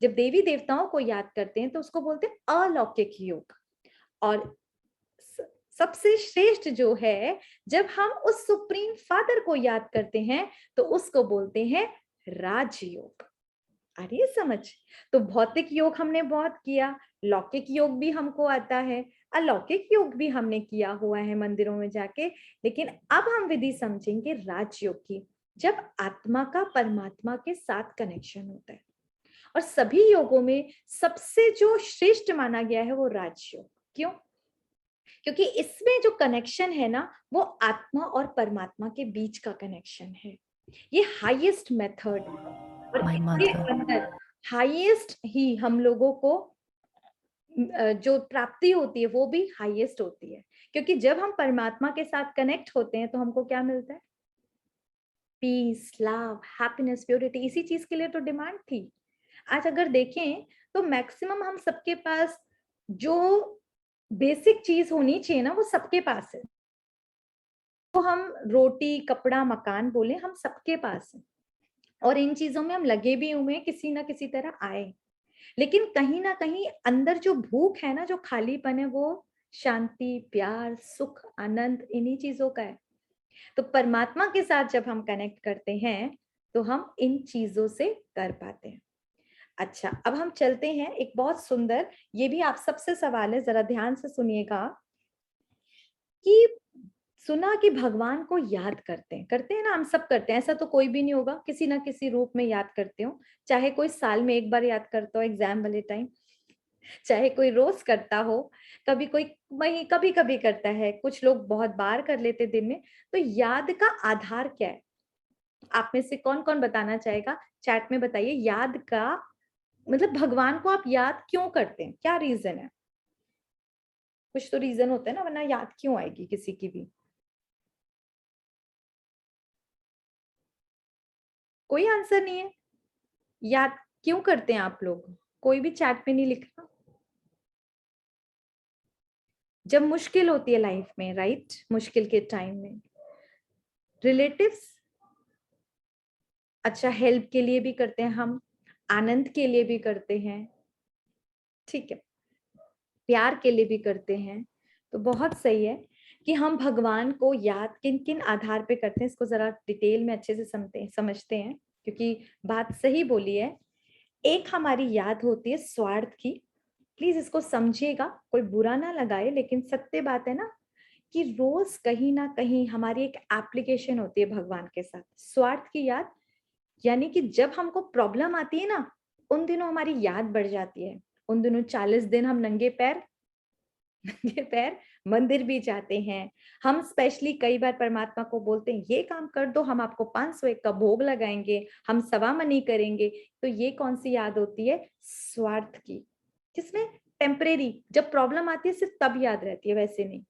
Speaker 1: जब देवी देवताओं को याद करते हैं तो उसको बोलते हैं अलौकिक योग। और सबसे श्रेष्ठ जो है, जब हम उस सुप्रीम फादर को याद करते हैं तो उसको बोलते हैं राजयोग। आ रही है समझ? तो भौतिक योग हमने बहुत किया, लौकिक योग भी हमको आता है, अलौकिक योग भी हमने किया हुआ है मंदिरों में जाके। लेकिन अब हम विधि समझेंगे राजयोग की, जब आत्मा का परमात्मा के साथ कनेक्शन होता है। और सभी योगों में सबसे जो श्रेष्ठ माना गया है वो राजयोग। क्यों? क्योंकि इसमें जो कनेक्शन है ना, वो आत्मा और परमात्मा के बीच का कनेक्शन है। ये हाईएस्ट मेथड है और
Speaker 5: My
Speaker 1: इसके
Speaker 5: mother.
Speaker 1: अंदर हाईएस्ट ही हम लोगों को जो प्राप्ति होती है वो भी हाईएस्ट होती है, क्योंकि जब हम परमात्मा के साथ कनेक्ट होते हैं तो हमको क्या मिलता है? Peace, love, happiness, purity. इसी चीज के लिए तो डिमांड थी। आज अगर देखें तो मैक्सिमम हम सबके पास जो बेसिक चीज होनी चाहिए ना, वो सबके पास है। तो हम रोटी, कपड़ा, मकान बोले, हम सबके पास है और इन चीजों में हम लगे भी हुए हैं, किसी ना किसी तरह आए। लेकिन कहीं ना कहीं अंदर जो भूख है ना, जो खालीपन है, वो शांति, प्यार, सुख, आनंद, इन्हीं चीजों का है। तो परमात्मा के साथ जब हम कनेक्ट करते हैं तो हम इन चीजों से कर पाते हैं। अच्छा, अब हम चलते हैं एक बहुत सुंदर, ये भी आप सबसे सवाल है, जरा ध्यान से सुनिएगा कि सुना कि भगवान को याद करते हैं ना, हम सब करते हैं, ऐसा तो कोई भी नहीं होगा किसी ना किसी रूप में याद करते हो। चाहे कोई साल में एक बार याद करता हो एग्जाम वाले टाइम, चाहे कोई रोज करता हो, कभी कोई वही कभी कभी करता है, कुछ लोग बहुत बार कर लेते दिन में। तो याद का आधार क्या है? आप में से कौन कौन बताना चाहेगा? चैट में बताइए। याद का मतलब भगवान को आप याद क्यों करते हैं? क्या रीजन है? कुछ तो रीजन होता है ना, वरना याद क्यों आएगी किसी की भी? कोई आंसर नहीं है। याद क्यों करते हैं आप लोग? कोई भी चैट में नहीं लिख रहा। जब मुश्किल होती है लाइफ में, राइट, मुश्किल के टाइम में रिलेटिव्स, अच्छा हेल्प के लिए भी करते हैं हम, आनंद के लिए भी करते हैं, ठीक है, प्यार के लिए भी करते हैं। तो बहुत सही है कि हम भगवान को याद किन किन आधार पे करते हैं, इसको जरा डिटेल में अच्छे से समझते हैं, क्योंकि बात सही बोली है। एक हमारी याद होती है स्वार्थ की। प्लीज इसको समझिएगा, कोई बुरा ना लगाए, लेकिन सत्य बात है ना कि रोज कहीं ना कहीं हमारी एक एप्लीकेशन होती है भगवान के साथ, स्वार्थ की याद। यानी कि जब हमको प्रॉब्लम आती है ना, उन दिनों हमारी याद बढ़ जाती है। उन दिनों 40 दिन हम नंगे पैर मंदिर भी जाते हैं। हम स्पेशली कई बार परमात्मा को बोलते हैं ये काम कर दो, हम आपको 501 का भोग लगाएंगे, हम सवा मनी करेंगे। तो ये कौन सी याद होती है? स्वार्थ की, जिसमें टेम्परेरी, जब प्रॉब्लम आती है सिर्फ तब याद रहती है, वैसे नहीं।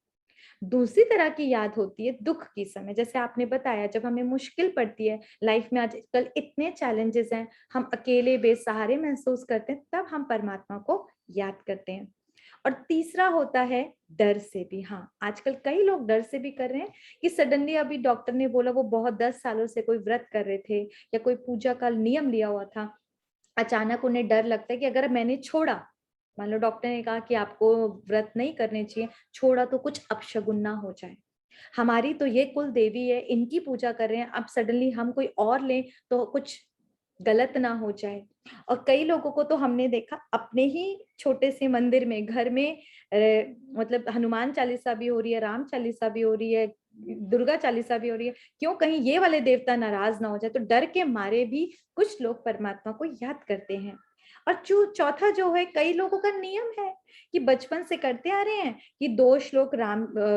Speaker 1: दूसरी तरह की याद होती है दुख की समय, जैसे आपने बताया जब हमें मुश्किल पड़ती है लाइफ में, आजकल इतने चैलेंजेस हैं, हम अकेले बेसहारे महसूस करते हैं, तब हम परमात्मा को याद करते हैं। और तीसरा होता है डर से भी। हाँ, आजकल कई लोग डर से भी कर रहे हैं कि सडनली अभी डॉक्टर ने बोला, वो बहुत 10 सालों से कोई व्रत कर रहे थे या कोई पूजा का नियम लिया हुआ था, अचानक उन्हें डर लगता है कि अगर मैंने छोड़ा, मान लो डॉक्टर ने कहा कि आपको व्रत नहीं करने चाहिए, छोड़ा तो कुछ अपशगुन ना हो जाए, हमारी तो ये कुल देवी है, इनकी पूजा कर रहे हैं, अब सडनली हम कोई और लें तो कुछ गलत ना हो जाए। और कई लोगों को तो हमने देखा अपने ही छोटे से मंदिर में, घर में मतलब हनुमान चालीसा भी हो रही है, राम चालीसा भी हो रही है, दुर्गा चालीसा भी हो रही है, क्यों कहीं ये वाले देवता नाराज ना हो जाए, तो डर के मारे भी कुछ लोग परमात्मा को याद करते हैं। और चौथा जो है, कई लोगों का नियम है कि बचपन से करते आ रहे हैं कि 2 श्लोक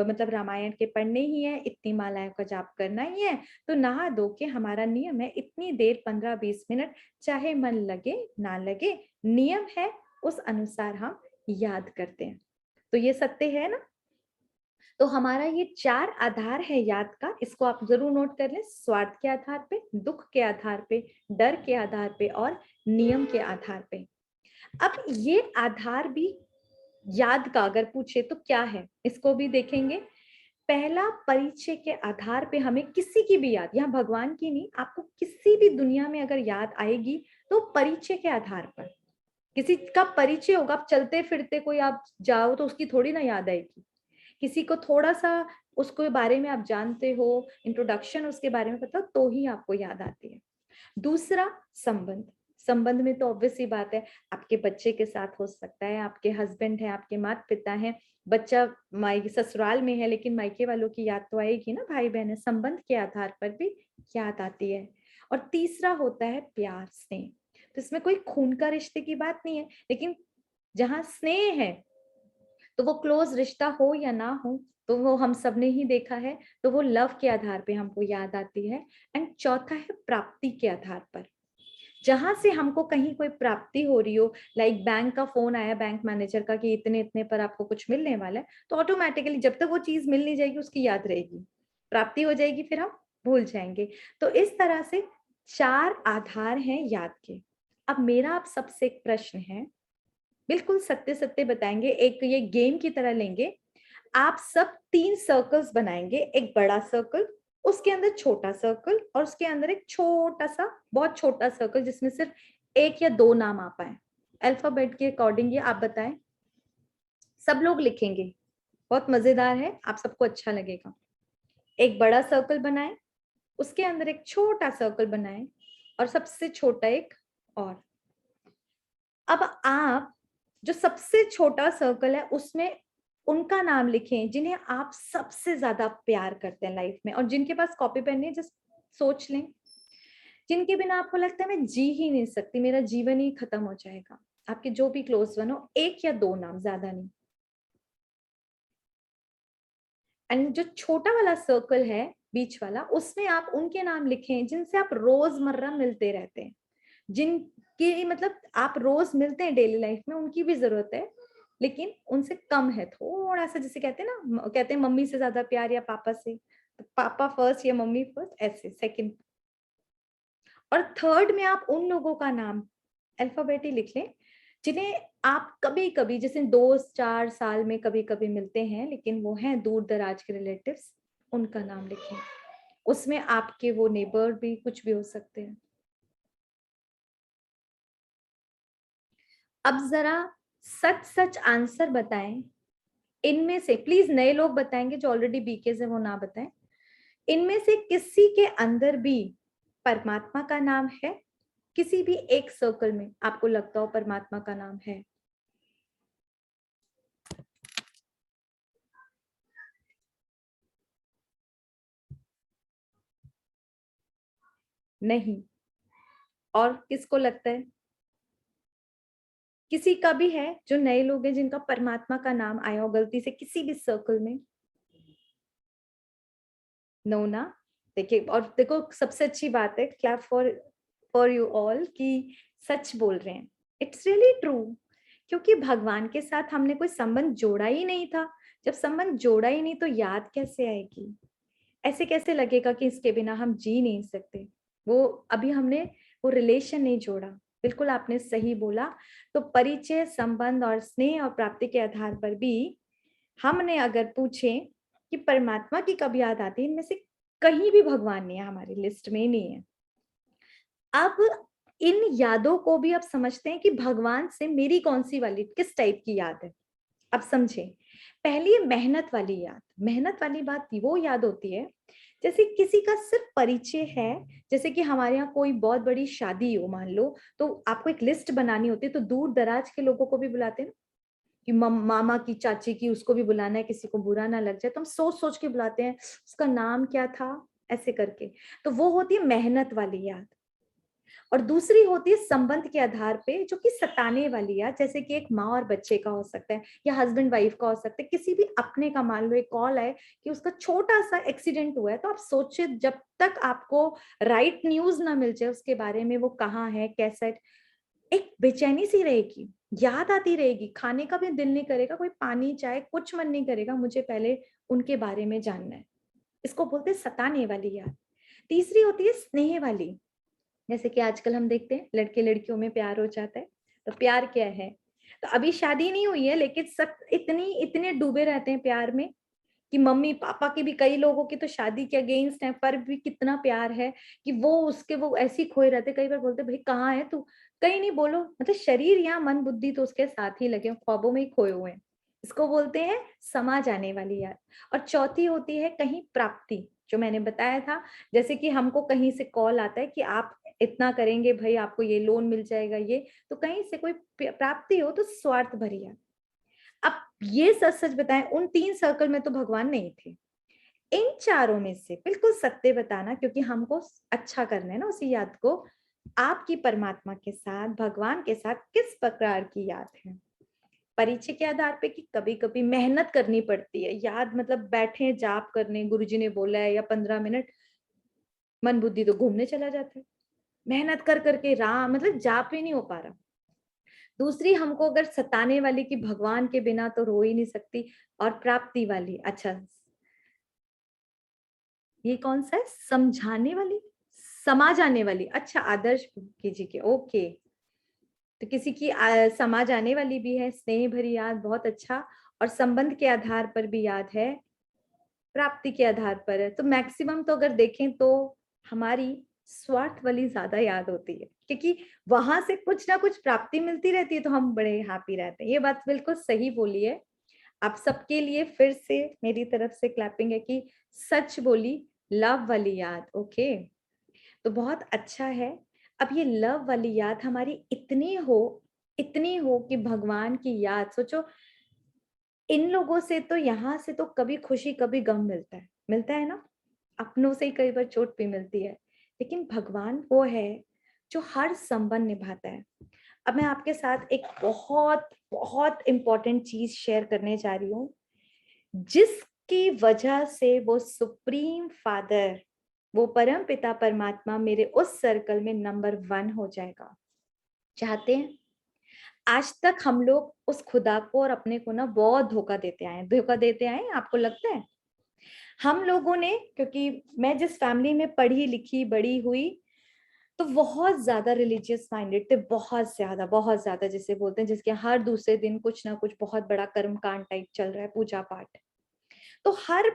Speaker 1: मतलब रामायण के पढ़ने ही है, इतनी मालाओं का जाप करना ही है, तो नहा धो के हमारा नियम है इतनी देर 15-20 मिनट, चाहे मन लगे ना लगे, नियम है, उस अनुसार हम याद करते हैं। तो ये सत्य है ना? तो हमारा ये 4 आधार है याद का, इसको आप जरूर नोट कर लें। स्वार्थ के आधार पे, दुख के आधार पे, डर के आधार पे और नियम के आधार पे। अब ये आधार भी याद का अगर पूछे तो क्या है, इसको भी देखेंगे। पहला, परिचय के आधार पे हमें किसी की भी याद, यहाँ भगवान की नहीं, आपको किसी भी दुनिया में अगर याद आएगी तो परिचय के आधार पर, किसी का परिचय होगा, आप चलते फिरते कोई आप जाओ तो उसकी थोड़ी ना याद आएगी, किसी को थोड़ा सा उसके बारे में आप जानते हो, इंट्रोडक्शन उसके बारे में पता, तो ही आपको याद आती है। दूसरा, संबंध। संबंध में तो ऑब्वियस सी बात है, आपके बच्चे के साथ हो सकता है, आपके हस्बैंड है, आपके माता पिता हैं, बच्चा मायके ससुराल में है, लेकिन मायके वालों की याद तो आएगी ना, भाई बहन है, संबंध के आधार पर भी याद आती है। और तीसरा होता है प्यार, स्नेह। तो इसमें कोई खून का रिश्ते की बात नहीं है, लेकिन जहां स्नेह है तो वो क्लोज रिश्ता हो या ना हो, तो वो हम सब ने ही देखा है, तो वो लव के आधार पे हमको याद आती है। एंड चौथा है प्राप्ति के आधार पर, जहां से हमको कहीं कोई प्राप्ति हो रही हो, लाइक बैंक का फोन आया बैंक मैनेजर का कि इतने इतने पर आपको कुछ मिलने वाला है, तो ऑटोमेटिकली जब तक वो चीज मिल नहीं जाएगी उसकी याद रहेगी, प्राप्ति हो जाएगी फिर हम भूल जाएंगे। तो इस तरह से 4 आधार हैं याद के। अब मेरा आप सबसे एक प्रश्न है, बिल्कुल सत्य सत्य बताएंगे, एक ये गेम की तरह लेंगे। आप सब 3 सर्कल्स बनाएंगे, एक बड़ा सर्कल, उसके अंदर छोटा सर्कल, और उसके अंदर एक छोटा सा बहुत छोटा सर्कल जिसमें सिर्फ 1 या 2 नाम आ पाए। अल्फाबेट के अकॉर्डिंग ये आप बताएं, सब लोग लिखेंगे, बहुत मजेदार है, आप सबको अच्छा लगेगा। एक बड़ा सर्कल बनाएं, उसके अंदर एक छोटा सर्कल बनाएं, और सबसे छोटा एक और। अब आप जो सबसे छोटा सर्कल है उसमें उनका नाम लिखें जिन्हें आप सबसे ज्यादा प्यार करते हैं लाइफ में, और जिनके पास कॉपी पेन नहीं, जस्ट सोच लें, जिनके बिना आपको लगता है मैं जी ही नहीं सकती, मेरा जीवन ही खत्म हो जाएगा। आपके जो भी क्लोज वन हो, 1 या 2 नाम, ज्यादा नहीं। एंड जो छोटा वाला सर्कल है बीच वाला, उसमें आप उनके नाम लिखें जिनसे आप रोजमर्रा मिलते रहते हैं, जिनकी मतलब आप रोज मिलते हैं डेली लाइफ में, उनकी भी जरूरत है लेकिन उनसे कम है थोड़ा सा, जैसे कहते हैं ना, कहते हैं मम्मी से ज्यादा प्यार या पापा से, तो पापा फर्स्ट या मम्मी फर्स्ट, ऐसे सेकंड। और थर्ड में आप उन लोगों का नाम अल्फाबेट ही लिख लें जिन्हें आप कभी कभी, जैसे 2-4 साल में कभी कभी मिलते हैं लेकिन वो हैं दूर दराज के रिलेटिव्स, उनका नाम लिखें। उसमें आपके वो नेबर भी कुछ भी हो सकते हैं। अब जरा सच सच आंसर बताएं, इनमें से प्लीज नए लोग बताएंगे, जो ऑलरेडी बीकेज है वो ना बताएं, इनमें से किसी के अंदर भी परमात्मा का नाम है? किसी भी एक सर्कल में आपको लगता हो परमात्मा का नाम है? नहीं। और किसको लगता है? किसी का भी है जो नए लोग हैं जिनका परमात्मा का नाम आया हो गलती से किसी भी सर्कल में? नो ना। देखिए, और देखो सबसे अच्छी बात है, क्लैप फॉर यू ऑल कि सच बोल रहे हैं, इट्स रियली ट्रू, क्योंकि भगवान के साथ हमने कोई संबंध जोड़ा ही नहीं था। जब संबंध जोड़ा ही नहीं तो याद कैसे आएगी? ऐसे कैसे लगेगा कि इसके बिना हम जी नहीं सकते? वो अभी हमने वो रिलेशन नहीं जोड़ा। बिल्कुल आपने सही बोला। तो परिचय, संबंध और स्नेह और प्राप्ति के आधार पर भी हमने अगर पूछे कि परमात्मा की कब याद आती है, इनमें से कहीं भी भगवान नहीं है, हमारी लिस्ट में नहीं है। अब इन यादों को भी अब समझते हैं कि भगवान से मेरी कौन सी वाली, किस टाइप की याद है। अब समझे, पहली मेहनत वाली याद। मेहनत वाली बात वो याद होती है जैसे किसी का सिर्फ परिचय है, जैसे कि हमारे यहाँ कोई बहुत बड़ी शादी हो मान लो, तो आपको एक लिस्ट बनानी होती है, तो दूर दराज के लोगों को भी बुलाते हैं ना, कि मामा की, चाची की, उसको भी बुलाना है, किसी को बुरा ना लग जाए, तो हम सोच सोच के बुलाते हैं उसका नाम क्या था, ऐसे करके। तो वो होती है मेहनत वाली याद। और दूसरी होती है संबंध के आधार पे, जो कि सताने वाली याद, जैसे कि एक माँ और बच्चे का हो सकता है, या हस्बैंड वाइफ का हो सकता है, किसी भी अपने का। मान लो एक कॉल आए कि उसका छोटा सा एक्सीडेंट हुआ है, तो आप सोचिए जब तक आपको राइट न्यूज ना मिल जाए उसके बारे में, वो कहाँ है, कैसा है, एक बेचैनी सी रहेगी, याद आती रहेगी, खाने का भी दिल नहीं करेगा, कोई पानी चाय कुछ मन नहीं करेगा, मुझे पहले उनके बारे में जानना है। इसको बोलते हैं सताने वाली याद। तीसरी होती है स्नेह वाली, जैसे कि आजकल हम देखते हैं लड़के लड़कियों में प्यार हो जाता है, तो प्यार क्या है? तो अभी शादी नहीं हुई है लेकिन सब इतने डूबे रहते हैं प्यार में कि मम्मी पापा की भी, कई लोगों की तो शादी के अगेंस्ट है पर भी कितना प्यार है कि वो ऐसे ही खोए रहते। कई बार बोलते भाई कहाँ है तू, कहीं नहीं, बोलो, मतलब शरीर या मन बुद्धि तो उसके साथ ही लगे, ख्वाबों में ही खोए हुए हैं। इसको बोलते हैं समा जाने वाली याद। और चौथी होती है कहीं प्राप्ति, जो मैंने बताया था, जैसे कि हमको कहीं से कॉल आता है कि आप इतना करेंगे भाई आपको ये लोन मिल जाएगा, ये तो कहीं से कोई प्राप्ति हो, तो स्वार्थ भरी याद। अब ये सच सच बताएं, उन 3 सर्कल में तो भगवान नहीं थे। इन चारों में से बिल्कुल सत्य बताना, क्योंकि हमको अच्छा करना है ना उसी याद को। आपकी परमात्मा के साथ, भगवान के साथ किस प्रकार की याद है? परिचय के आधार पे कि कभी कभी मेहनत करनी पड़ती है, याद मतलब बैठे जाप करने, गुरुजी ने बोला है, या 15 मिनट, मन बुद्धि तो घूमने चला जाता है, मेहनत कर करके राम मतलब जाप ही नहीं हो पा रहा। दूसरी हमको अगर सताने वाली कि भगवान के बिना तो रो ही नहीं सकती, और प्राप्ति वाली, अच्छा ये कौन सा है, समझाने वाली, समा जाने वाली, अच्छा आदर्श जी के, ओके, तो किसी की समा जाने वाली भी है, स्नेह भरी याद, बहुत अच्छा, और संबंध के आधार पर भी याद है, प्राप्ति के आधार पर है। तो मैक्सिमम तो अगर देखें तो हमारी स्वार्थ वाली ज्यादा याद होती है, क्योंकि वहां से कुछ ना कुछ प्राप्ति मिलती रहती है, तो हम बड़े हैप्पी रहते हैं। ये बात बिल्कुल सही बोली है आप सबके लिए। फिर से मेरी तरफ से क्लैपिंग है कि सच बोली, लव वाली याद, ओके, तो बहुत अच्छा है। अब ये लव वाली याद हमारी इतनी हो कि भगवान की याद, सोचो इन लोगों से तो यहाँ से तो कभी खुशी कभी गम मिलता है ना, अपनों से ही कई बार चोट भी मिलती है, लेकिन भगवान वो है जो हर संबंध निभाता है। अब मैं आपके साथ एक बहुत बहुत इंपॉर्टेंट चीज शेयर करने जा रही हूँ, जिसकी वजह से वो सुप्रीम फादर, वो परम पिता परमात्मा मेरे उस सर्कल में नंबर 1 हो जाएगा। चाहते हैं? आज तक हम लोग उस खुदा को और अपने को ना बहुत धोखा देते आए, आपको लगता है? हम लोगों ने, क्योंकि मैं जिस फैमिली में पढ़ी लिखी बड़ी हुई, तो बहुत ज्यादा रिलीजियस माइंडेड थे, बहुत ज्यादा जिसे बोलते हैं, जिसके हर दूसरे दिन कुछ ना कुछ बहुत बड़ा कर्म कांड टाइप चल रहा है, पूजा पाठ। तो हर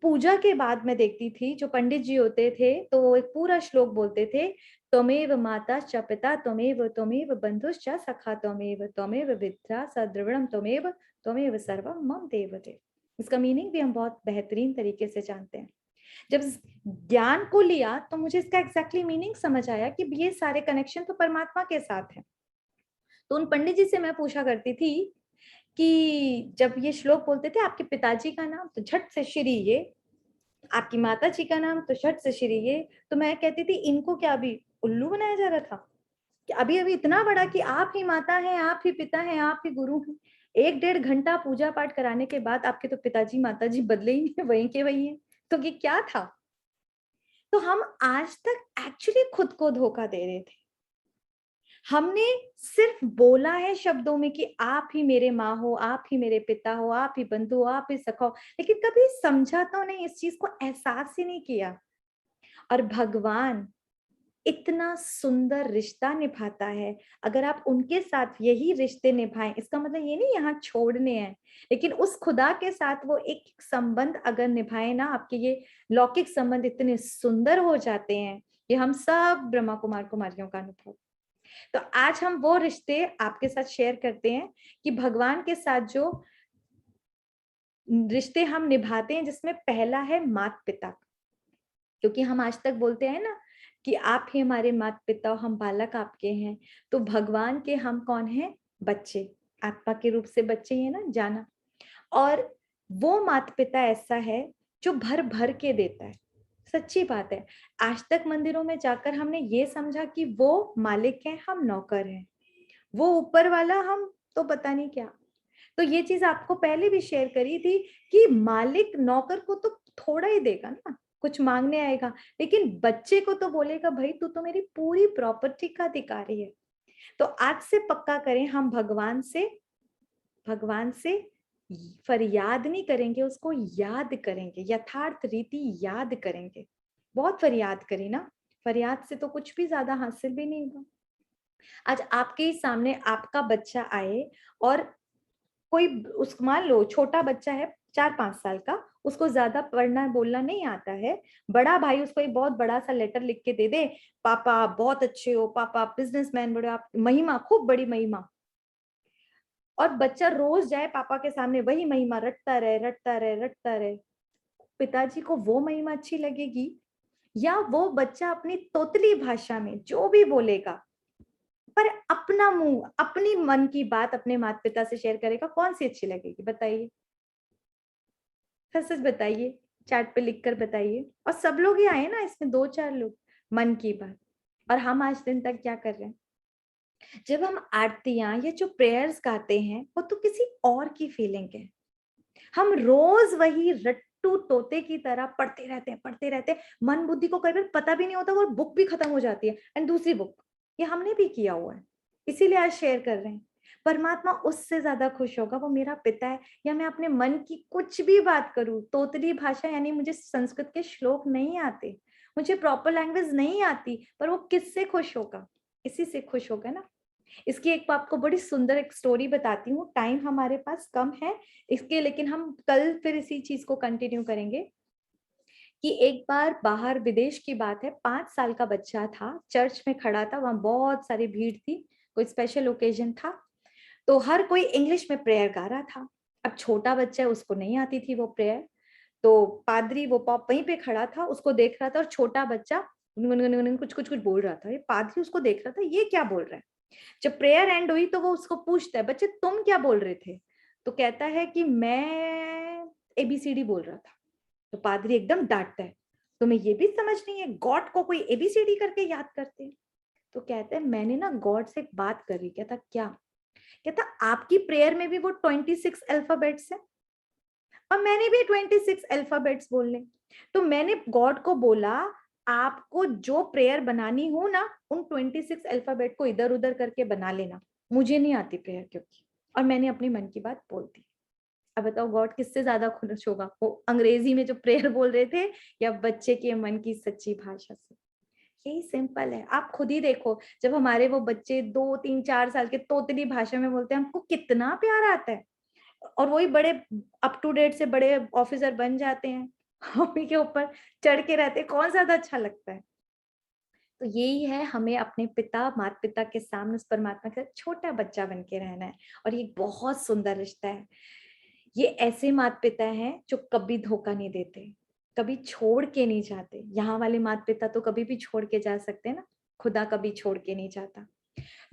Speaker 1: पूजा के बाद मैं देखती थी जो पंडित जी होते थे, तो वो एक पूरा श्लोक बोलते थे, त्वमेव माता च पिता त्वमेव बंधुश्च सखा त्वमेव विद्या सद्रविणम त्वमेव सर्वम मम देवते। इसका मीनिंग भी हम बहुत बेहतरीन तरीके से जानते हैं। जब ज्ञान को लिया तो मुझे इसका एग्जैक्टली मीनिंग समझ आया कि ये सारे कनेक्शन तो परमात्मा के साथ है। तो उन पंडित जी से मैं पूछा करती थी कि जब ये श्लोक बोलते थे, आपके पिताजी का नाम, तो झट से श्री ये, आपकी माता जी का नाम, तो झट से श्री ये, तो मैं कहती थी इनको क्या अभी उल्लू बनाया जा रहा था कि अभी अभी इतना बड़ा कि आप ही माता हैं, आप ही पिता हैं, आप ही गुरु हैं, 1-1.5 घंटा पूजा पाठ कराने के बाद आपके तो पिताजी माताजी बदले ही नहीं, वहीं के वही हैं। तो ये क्या था? तो हम आज तक एक्चुअली खुद को धोखा दे रहे थे। हमने सिर्फ बोला है शब्दों में कि आप ही मेरे माँ हो, आप ही मेरे पिता हो, आप ही बंधु हो, आप ही सखा हो, लेकिन कभी समझा तो नहीं, इस चीज को एहसास ही नहीं किया। और भगवान इतना सुंदर रिश्ता निभाता है, अगर आप उनके साथ यही रिश्ते निभाएं, इसका मतलब ये नहीं यहाँ छोड़ने हैं, लेकिन उस खुदा के साथ वो एक संबंध अगर निभाए ना, आपके ये लौकिक संबंध इतने सुंदर हो जाते हैं। ये हम सब ब्रह्मा कुमार कुमारियों का अनुभव। तो आज हम वो रिश्ते आपके साथ शेयर करते हैं कि भगवान के साथ जो रिश्ते हम निभाते हैं, जिसमें पहला है माता पिता, क्योंकि हम आज तक बोलते हैं ना कि आप ही हमारे माता पिता, हम बालक आपके हैं। तो भगवान के हम कौन हैं? बच्चे, आत्मा के रूप से बच्चे हैं ना, जाना। और वो माता पिता ऐसा है जो भर भर के देता है, सच्ची बात है। आज तक मंदिरों में जाकर हमने ये समझा कि वो मालिक है, हम नौकर हैं, वो ऊपर वाला, हम तो पता नहीं क्या। तो ये चीज आपको पहले भी शेयर करी थी कि मालिक नौकर को तो थोड़ा ही देगा ना, कुछ मांगने आएगा, लेकिन बच्चे को तो बोलेगा भाई तू तो मेरी पूरी प्रॉपर्टी का अधिकारी है। तो आज से पक्का करें, हम भगवान से फरियाद नहीं करेंगे, उसको याद करेंगे, यथार्थ रीति याद करेंगे। बहुत फरियाद करें ना, फरियाद से तो कुछ भी ज्यादा हासिल भी नहीं होगा। आज आपके ही सामने आपका बच्चा आए और कोई उस, मान लो छोटा बच्चा है 4-5 साल का, उसको ज्यादा पढ़ना बोलना नहीं आता है, बड़ा भाई उसको एक बहुत बड़ा सा लेटर लिख के दे दे, पापा आप बहुत अच्छे हो, पापा आप बिजनेसमैन बड़े, आप महिमा, खूब बड़ी महिमा, और बच्चा रोज जाए पापा के सामने वही महिमा रटता रहे, पिताजी को वो महिमा अच्छी लगेगी, या वो बच्चा अपनी तोतली भाषा में जो भी बोलेगा पर अपना मुंह, अपनी मन की बात अपने माता पिता से शेयर करेगा, कौन सी अच्छी लगेगी? बताइए, सच बताइए, चैट पे लिखकर बताइए। और सब लोग ही आए ना इसमें, 2-4 लोग, मन की बात। और हम आज दिन तक क्या कर रहे हैं? जब हम आरतियां या जो प्रेयर्स गाते हैं वो तो किसी और की फीलिंग है। हम रोज वही रट्टू तोते की तरह पढ़ते रहते हैं, मन बुद्धि को कई बार पता भी नहीं होता, वो बुक भी खत्म हो जाती है एंड दूसरी बुक। ये हमने भी किया हुआ है, इसीलिए आज शेयर कर रहे हैं। परमात्मा उससे ज्यादा खुश होगा, वो मेरा पिता है। या मैं अपने मन की कुछ भी बात करूं, तोतली भाषा यानी मुझे संस्कृत के श्लोक नहीं आते, मुझे प्रॉपर लैंग्वेज नहीं आती, पर वो किससे खुश होगा? इसी से खुश होगा ना। इसकी एक आपको बड़ी सुंदर एक स्टोरी बताती हूँ, टाइम हमारे पास कम है इसके, लेकिन हम कल फिर इसी चीज को कंटिन्यू करेंगे। कि एक बार बाहर विदेश की बात है, 5 साल का बच्चा था, चर्च में खड़ा था, वहां बहुत सारी भीड़ थी, कोई स्पेशल ओकेजन था, तो हर कोई इंग्लिश में प्रेयर गा रहा था। अब छोटा बच्चा है, उसको नहीं आती थी वो प्रेयर, तो पादरी वो पॉप वहीं पे खड़ा था, उसको देख रहा था, और छोटा बच्चा गुनगुन कुछ कुछ कुछ बोल रहा था। ये पादरी उसको देख रहा था, ये क्या बोल रहा है। जब प्रेयर एंड हुई तो वो उसको पूछता है, बच्चे तुम क्या बोल रहे थे? तो कहता है कि मैं एबीसीडी बोल रहा था। तो पादरी एकदम डांटता है, तुम्हें ये भी समझ नहीं है गॉड को कोई एबीसीडी करके याद करते हैं? तो कहते हैं मैंने ना गॉड से एक बात करी। कहता क्या? कहता आपकी प्रेयर में भी वो 26 अल्फाबेट्स है और मैंने भी 26 अल्फाबेट्स बोलने। तो मैंने गॉड को बोला आपको जो प्रेयर बनानी हो ना, उन 26 अल्फाबेट को इधर उधर करके बना लेना, मुझे नहीं आती प्रेयर क्योंकि। और मैंने अपने मन की बात बोल दी। अब बताओ गॉड किससे ज्यादा खुश होगा, वो अंग्रेजी में जो प्रेयर बोल रहे थे या बच्चे के मन की सच्ची भाषा से? यही सिंपल है, आप खुद ही देखो, जब हमारे वो बच्चे 2 3 4 साल के तोतली भाषा में बोलते हैं, हमको कितना प्यार आता है। और वही बड़े अप टू डेट से बड़े ऑफिसर बन जाते हैं, हम ही के ऊपर चढ़ के रहते हैं, कौन ज्यादा अच्छा लगता है? तो यही है, हमें अपने पिता माता पिता के सामने उस परमात्मा के साथ छोटा बच्चा बन के रहना है। और ये बहुत सुंदर रिश्ता है। ये ऐसे माता पिता हैं जो कभी धोखा नहीं देते, कभी छोड़ के नहीं जाते। यहाँ वाले माता पिता तो कभी भी छोड़ के जा सकते हैं ना, खुदा कभी छोड़ के नहीं जाता।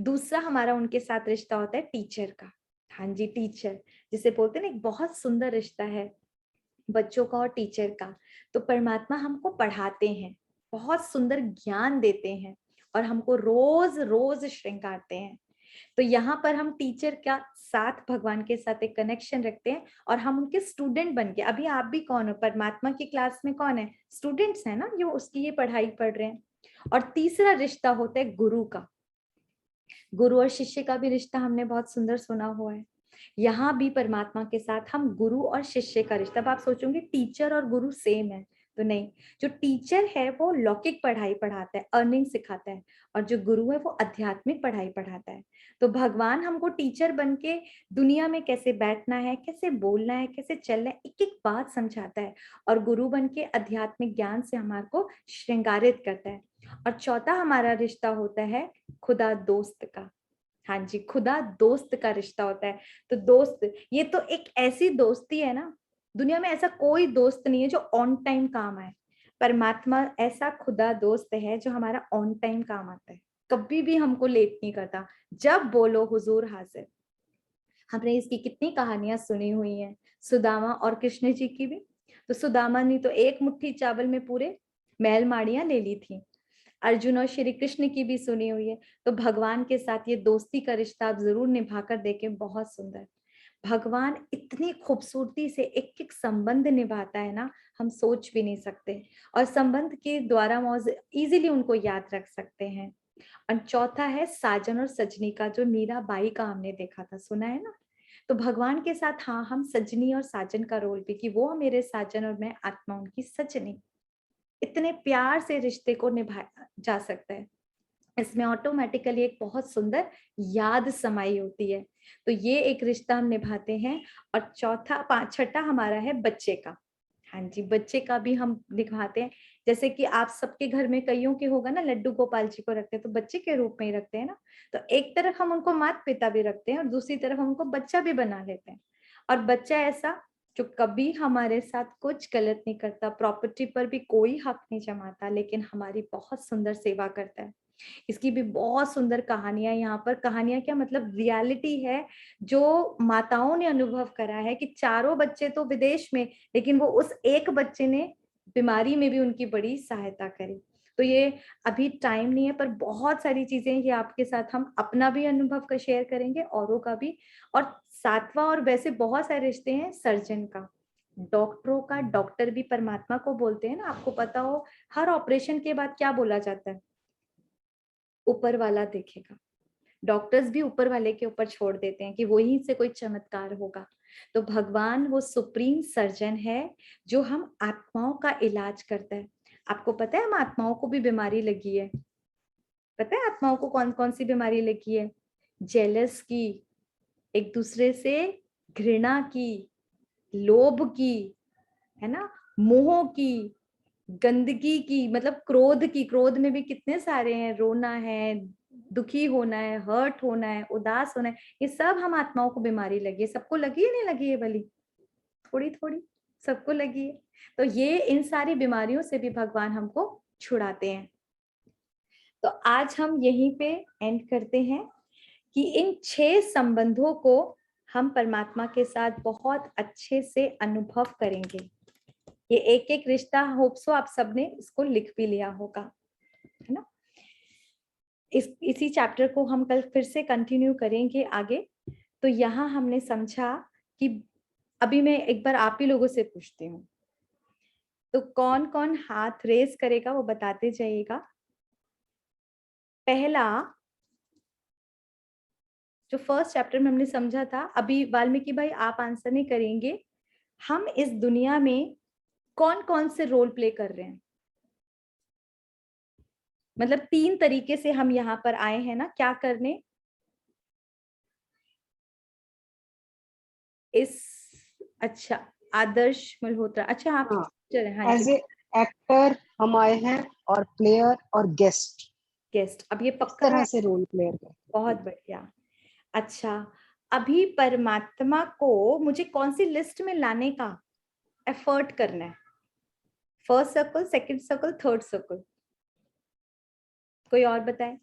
Speaker 1: दूसरा हमारा उनके साथ रिश्ता होता है टीचर का। हाँ जी, टीचर जिसे बोलते हैं ना, एक बहुत सुंदर रिश्ता है बच्चों का और टीचर का। तो परमात्मा हमको पढ़ाते हैं, बहुत सुंदर ज्ञान देते हैं और हमको रोज रोज श्रृंगारते हैं। तो यहाँ पर हम टीचर का साथ भगवान के साथ एक कनेक्शन रखते हैं और हम उनके स्टूडेंट बन के, अभी आप भी कौन हो? परमात्मा की क्लास में कौन है? स्टूडेंट्स है ना, जो उसकी ये पढ़ाई पढ़ रहे हैं। और तीसरा रिश्ता होता है गुरु का। गुरु और शिष्य का भी रिश्ता हमने बहुत सुंदर सुना हुआ है। यहाँ भी परमात्मा के साथ हम गुरु और शिष्य का रिश्ता। अब आप सोचोगे टीचर और गुरु सेम है, तो नहीं। जो टीचर है वो लौकिक पढ़ाई पढ़ाता है, अर्निंग सिखाता है, और जो गुरु है वो आध्यात्मिक पढ़ाई पढ़ाता है। तो भगवान हमको टीचर बन के दुनिया में कैसे बैठना है, कैसे बोलना है, कैसे चलना है, एक एक बात समझाता है। और गुरु बन के आध्यात्मिक ज्ञान से हमारे को श्रृंगारित करता है। और चौथा हमारा रिश्ता होता है खुदा दोस्त का। हाँ जी, खुदा दोस्त का रिश्ता होता है। तो दोस्त, ये तो एक ऐसी दोस्ती है ना, दुनिया में ऐसा कोई दोस्त नहीं है जो ऑन टाइम काम आए। परमात्मा ऐसा खुदा दोस्त है जो हमारा ऑन टाइम काम आता है, कभी भी हमको लेट नहीं करता। जब बोलो हुजूर हाजिर। हमने इसकी कितनी कहानियां सुनी हुई हैं, सुदामा और कृष्ण जी की भी। तो सुदामा ने तो एक मुट्ठी चावल में पूरे महल माड़ियां ले ली थी। अर्जुन और श्री कृष्ण की भी सुनी हुई है। तो भगवान के साथ ये दोस्ती का रिश्ता आप जरूर निभा कर देखें, बहुत सुंदर। भगवान इतनी खूबसूरती से एक एक संबंध निभाता है ना, हम सोच भी नहीं सकते। और संबंध के द्वारा हम इजीली उनको याद रख सकते हैं। और चौथा है साजन और सजनी का, जो मीराबाई का हमने देखा था, सुना है ना। तो भगवान के साथ हाँ, हम सजनी और साजन का रोल भी, कि वो मेरे साजन और मैं आत्मा उनकी सजनी। इतने प्यार से रिश्ते को निभाया जा सकता है। इसमें ऑटोमेटिकली एक बहुत सुंदर याद समाई होती है। तो ये एक रिश्ता हम निभाते हैं। और छठा हमारा है बच्चे का। हाँ जी, बच्चे का भी हम निभाते हैं। जैसे कि आप सबके घर में कईयों के होगा ना, लड्डू गोपाल जी को रखते हैं तो बच्चे के रूप में ही रखते हैं ना। तो एक तरफ हम उनको माता पिता भी रखते हैं और दूसरी तरफ हम उनको बच्चा भी बना लेते हैं। और बच्चा ऐसा जो कभी हमारे साथ कुछ गलत नहीं करता, प्रॉपर्टी पर भी कोई हक नहीं जमाता, लेकिन हमारी बहुत सुंदर सेवा करता है। इसकी भी बहुत सुंदर कहानियां, यहाँ पर कहानियां क्या मतलब रियलिटी है, जो माताओं ने अनुभव करा है कि चारों बच्चे तो विदेश में, लेकिन वो उस एक बच्चे ने बीमारी में भी उनकी बड़ी सहायता करी। तो ये अभी टाइम नहीं है, पर बहुत सारी चीजें ये आपके साथ हम अपना भी अनुभव का शेयर करेंगे, औरों का भी। और सातवां, और वैसे बहुत सारे रिश्ते हैं, सर्जन का, डॉक्टरों का। डॉक्टर भी परमात्मा को बोलते हैं ना, आपको पता हो हर ऑपरेशन के बाद क्या बोला जाता है? ऊपर वाला देखेगा। डॉक्टर्स भी ऊपर वाले के ऊपर छोड़ देते हैं कि वहीं से कोई चमत्कार होगा। तो भगवान वो सुप्रीम सर्जन है जो हम आत्माओं का इलाज करता है। आपको पता है हम आत्माओं को भी बीमारी लगी है? पता है आत्माओं को कौन कौन सी बीमारी लगी है? जेलस की, एक दूसरे से घृणा की, लोभ की, है ना, मोह की, गंदगी की, मतलब क्रोध की। क्रोध में भी कितने सारे हैं, रोना है, दुखी होना है, हर्ट होना है, उदास होना है। ये सब हम आत्माओं को बीमारी लगी है। सबको लगी है नहीं लगी है बली? थोड़ी थोड़ी सबको लगी है। तो ये इन सारी बीमारियों से भी भगवान हमको छुड़ाते हैं। तो आज हम यहीं पे एंड करते हैं कि इन 6 संबंधों को हम परमात्मा के साथ बहुत अच्छे से अनुभव करेंगे। ये एक एक रिश्ता होप सो आप सबने इसको लिख भी लिया होगा, है ना। इसी चैप्टर को हम कल फिर से कंटिन्यू करेंगे आगे। तो यहाँ हमने समझा कि अभी मैं एक बार आप ही लोगों से पूछती हूँ, तो कौन कौन हाथ रेस करेगा वो बताते जाइएगा। पहला, जो फर्स्ट चैप्टर में हमने समझा था, अभी वाल्मीकि भाई आप आंसर नहीं करेंगे, हम इस दुनिया में कौन कौन से रोल प्ले कर रहे हैं? मतलब 3 तरीके से हम यहाँ पर आए हैं ना, क्या करने? इस, अच्छा, आदर्श मल्होत्रा, अच्छा आप
Speaker 5: हाँ,
Speaker 1: टीचर हैं? हाँ
Speaker 5: एज
Speaker 1: जी,
Speaker 5: ए एक्टर हम आए हैं और प्लेयर और गेस्ट,
Speaker 1: गेस्ट। अब ये
Speaker 5: इस
Speaker 1: पक्का
Speaker 5: तरह
Speaker 1: है?
Speaker 5: से रोल प्लेयर करते
Speaker 1: बहुत
Speaker 5: हैं।
Speaker 1: बढ़िया। अच्छा, अभी परमात्मा को मुझे कौन सी लिस्ट में लाने का एफर्ट करना है? First circle, second circle, third circle? कोई और बताए?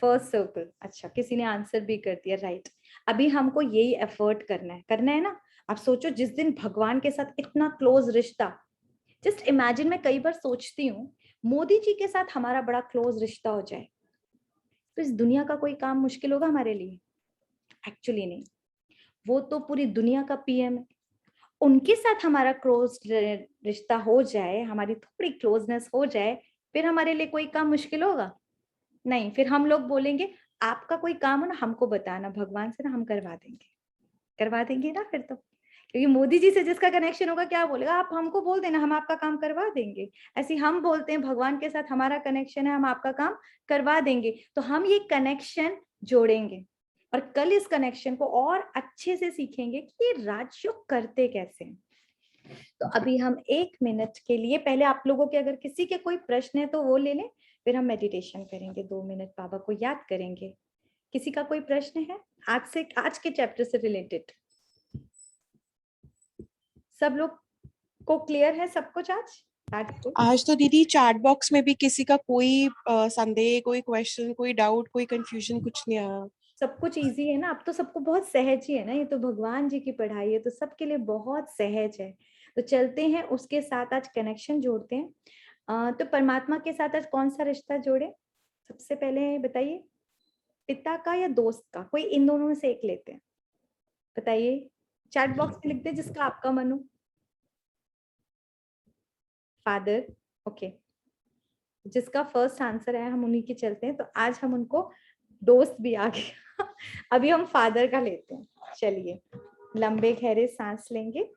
Speaker 1: First circle. अच्छा, किसी ने आंसर भी कर दिया, राइट। अभी हमको यही एफर्ट करना है ना। आप सोचो, जिस दिन भगवान के साथ इतना क्लोज रिश्ता, जस्ट इमेजिन, मैं कई बार सोचती हूँ मोदी जी के साथ हमारा बड़ा क्लोज रिश्ता हो जाए तो इस दुनिया का कोई काम मुश्किल होगा हमारे लिए? एक्चुअली नहीं, वो तो पूरी दुनिया का पीएम है। उनके साथ हमारा क्लोज रिश्ता हो जाए, हमारी थोड़ी क्लोजनेस हो जाए, फिर हमारे लिए कोई काम मुश्किल होगा? नहीं। फिर हम लोग बोलेंगे आपका कोई काम हो ना हमको बताना, भगवान से ना हम करवा देंगे ना फिर तो। क्योंकि मोदी जी से जिसका कनेक्शन होगा क्या बोलेगा, आप हमको बोल देना, हम आपका काम करवा देंगे। ऐसे हम बोलते हैं भगवान के साथ हमारा कनेक्शन है, हम आपका काम करवा देंगे। तो हम ये कनेक्शन जोड़ेंगे और कल इस कनेक्शन को और अच्छे से सीखेंगे कि ये राजयोग करते कैसे हैं। तो अभी हम 1 मिनट के लिए, पहले आप लोगों के अगर किसी के कोई प्रश्न है तो वो ले लें, फिर हम मेडिटेशन करेंगे, 2 मिनट बाबा को याद करेंगे। किसी का कोई प्रश्न है आज के चैप्टर से रिलेटेड? सब लोग को क्लियर है सब कुछ आज?
Speaker 6: आज तो दीदी चैट बॉक्स में भी किसी का कोई संदेह, कोई क्वेश्चन, कोई डाउट, कोई कंफ्यूजन कुछ नहीं आया।
Speaker 1: सब कुछ इजी है ना, अब तो सबको बहुत सहज ही है ना, ये तो भगवान जी की पढ़ाई है तो सबके लिए बहुत सहज है। तो चलते हैं उसके साथ आज कनेक्शन जोड़ते हैं। तो परमात्मा के साथ आज कौन सा रिश्ता जोड़े? सबसे पहले बताइए, पिता का या दोस्त का? कोई इन दोनों में से एक लेते हैं, बताइए। चैट बॉक्स में लिखते हैं जिसका आपका मन हो। Father, okay. जिसका फर्स्ट आंसर है हम उन्हीं की चलते हैं। तो आज हम उनको, दोस्त भी आ गया अभी हम फादर का लेते हैं। चलिए, लंबे गहरे सांस लेंगे।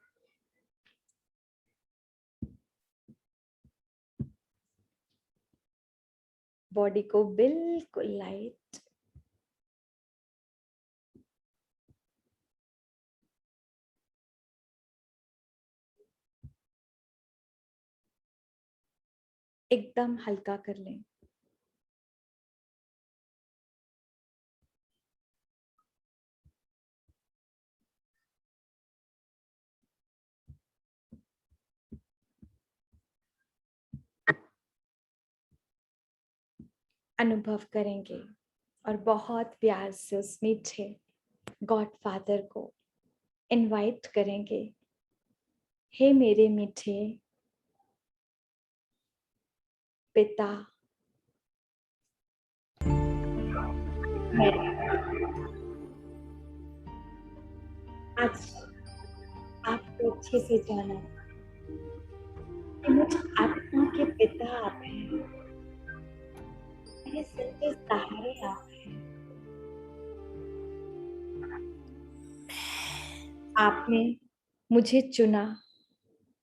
Speaker 1: बॉडी को बिल्कुल लाइट, एकदम हल्का कर लें। अनुभव करेंगे और बहुत प्यार से उस मीठे गॉड फादर को इनवाइट करेंगे। हे मेरे मीठे पिता, मैं आज आपको अच्छे से जाना कि मुझ आत्मा के पिता आप हैं, मेरे सच्चे सहारे आप हैं। आपने मुझे चुना,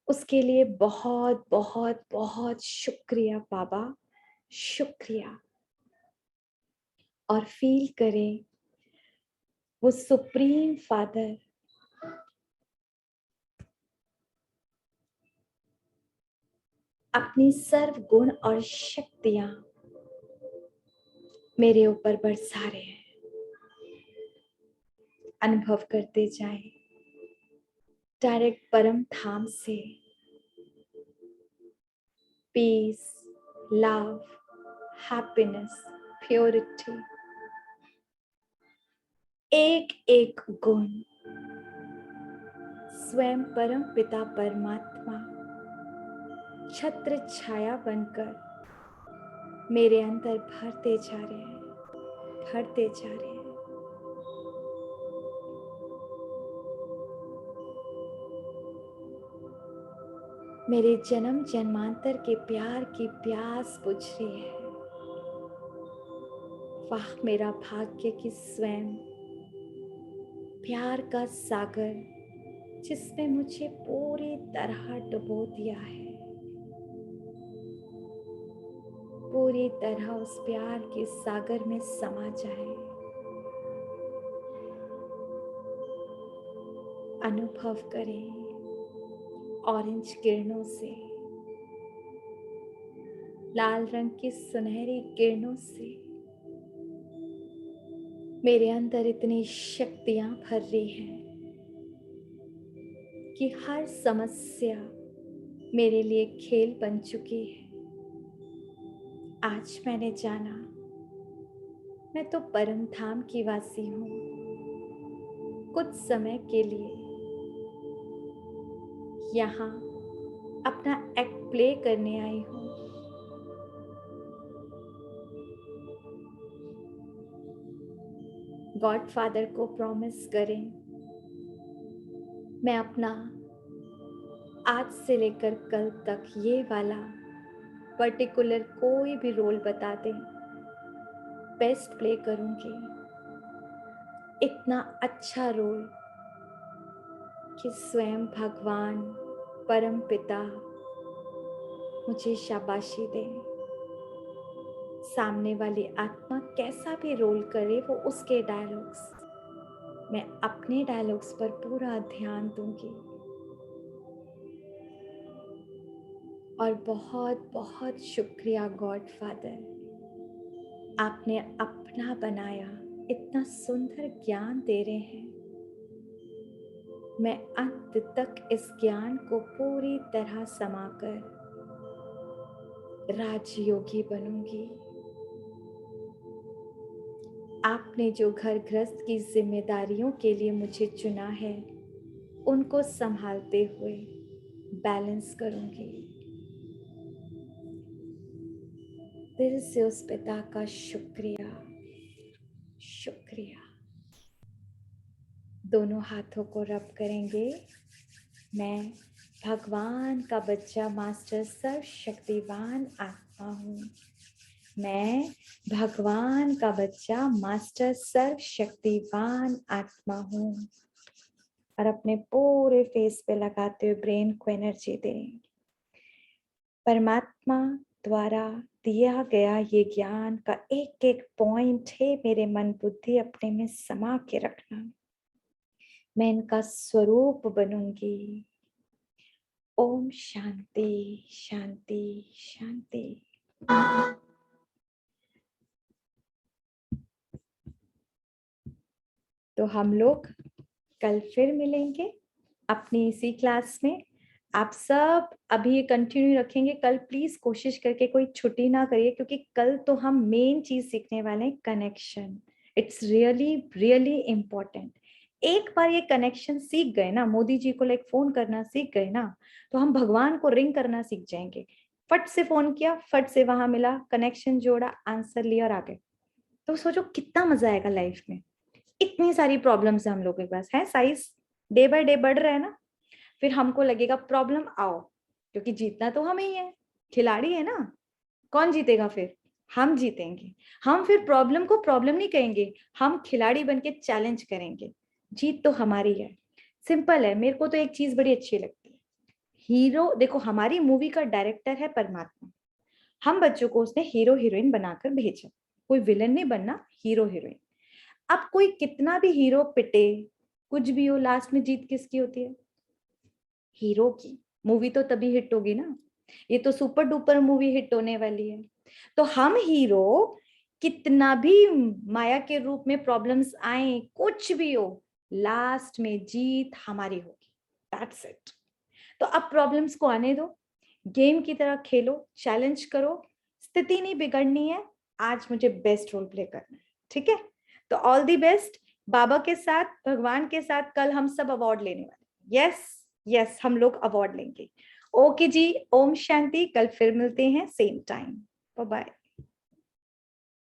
Speaker 1: उसके लिए बहुत बहुत बहुत शुक्रिया बाबा, शुक्रिया। और फील करें वो सुप्रीम फादर अपनी सर्व गुण और शक्तियां मेरे ऊपर बरसा रहे हैं। अनुभव करते जाएं डायरेक्ट परम धाम से पीस, लव, हैप्पीनेस, प्योरिटी, एक एक गुण स्वयं परम पिता परमात्मा छत्र छाया बनकर मेरे अंदर भरते जा रहे हैं, भरते जा रहे हैं। मेरे जन्म जन्मांतर के प्यार की प्यास बुझ रही है। वाह मेरा भाग्य कि स्वयं प्यार का सागर जिसमें मुझे पूरी तरह डुबो दिया है, पूरी तरह उस प्यार के सागर में समा जाए। अनुभव करें ऑरेंज किरणों से, लाल रंग की सुनहरी किरणों से मेरे अंदर इतनी शक्तियां भर रही हैं कि हर समस्या मेरे लिए खेल बन चुकी है। आज मैंने जाना मैं तो परम धाम की वासी हूँ। कुछ समय के लिए यहाँ अपना एक्ट प्ले करने आई हूँ। गॉड फादर को प्रॉमिस करें मैं अपना आज से लेकर कल तक ये वाला पर्टिकुलर कोई भी रोल बता दें, बेस्ट प्ले करूँगी। इतना अच्छा रोल कि स्वयं भगवान परम पिता मुझे शाबाशी दें। सामने वाली आत्मा कैसा भी रोल करे वो उसके डायलॉग्स, मैं अपने डायलॉग्स पर पूरा ध्यान दूंगी। और बहुत बहुत शुक्रिया गॉड फादर, आपने अपना बनाया, इतना सुंदर ज्ञान दे रहे हैं। मैं अंत तक इस ज्ञान को पूरी तरह समाकर राजयोगी बनूंगी। आपने जो घर गृहस्थ की जिम्मेदारियों के लिए मुझे चुना है, उनको संभालते हुए बैलेंस करूंगी। दिल से उस पिता का शुक्रिया, शुक्रिया। दोनों हाथों को रब करेंगे। मैं भगवान का बच्चा मास्टर सर्वशक्तिवान आत्मा हूँ। मैं भगवान का बच्चा मास्टर सर्वशक्तिवान आत्मा हूँ। और अपने पूरे फेस पे लगाते हुए ब्रेन को एनर्जी दें। परमात्मा द्वारा दिया गया ये ज्ञान का एक एक पॉइंट है मेरे मन बुद्धि अपने में समा के रखना। मैं इनका स्वरूप बनूंगी। ओम शांति शांति शांति। तो हम लोग कल फिर मिलेंगे अपनी इसी क्लास में। आप सब अभी ये कंटिन्यू रखेंगे। कल प्लीज कोशिश करके कोई छुट्टी ना करिए, क्योंकि कल तो हम मेन चीज सीखने वाले हैं, connection. It's really really important. एक बार ये कनेक्शन सीख गए ना, मोदी जी को लाइक फोन करना सीख गए ना, तो हम भगवान को रिंग करना सीख जाएंगे। फट से फोन किया, फट से वहां मिला, कनेक्शन जोड़ा, आंसर लिया और आ गए। तो सोचो कितना मजा आएगा लाइफ में। इतनी सारी प्रॉब्लम्स हम लोगों के पास है, साइज डे बाय डे बढ़ रहा है ना। फिर हमको लगेगा प्रॉब्लम आओ, क्योंकि जीतना तो हमें ही है, खिलाड़ी है ना। कौन जीतेगा फिर? हम जीतेंगे। हम फिर प्रॉब्लम को प्रॉब्लम नहीं कहेंगे, हम खिलाड़ी बन के चैलेंज करेंगे। जीत तो हमारी है। सिंपल है। मेरे को तो एक चीज बड़ी अच्छी लगती है, हीरो देखो, हमारी मूवी का डायरेक्टर है परमात्मा, हम बच्चों को उसने हीरो हीरोइन बनाकर भेजा। कोई विलन नहीं बनना, हीरो हीरोइन। अब कोई कितना भी हीरो पिटे, कुछ भी हो, लास्ट में जीत किसकी होती है? हीरो की। मूवी तो तभी हिट होगी ना, ये तो सुपर डुपर मूवी हिट होने वाली है। तो हम हीरो, कितना भी माया के रूप में प्रॉब्लम्स आए, कुछ भी हो, लास्ट में जीत हमारी होगी। That's it. तो अब प्रॉब्लम्स को आने दो, गेम की तरह खेलो, चैलेंज करो। स्थिति नहीं बिगड़नी है, आज मुझे बेस्ट रोल प्ले करना है, ठीक है? तो ऑल दी बेस्ट। बाबा के साथ, भगवान के साथ कल हम सब अवार्ड लेने वाले। यस यस, हम लोग अवार्ड लेंगे। ओके जी, ओम शांति। कल फिर मिलते हैं सेम टाइम। Bye bye.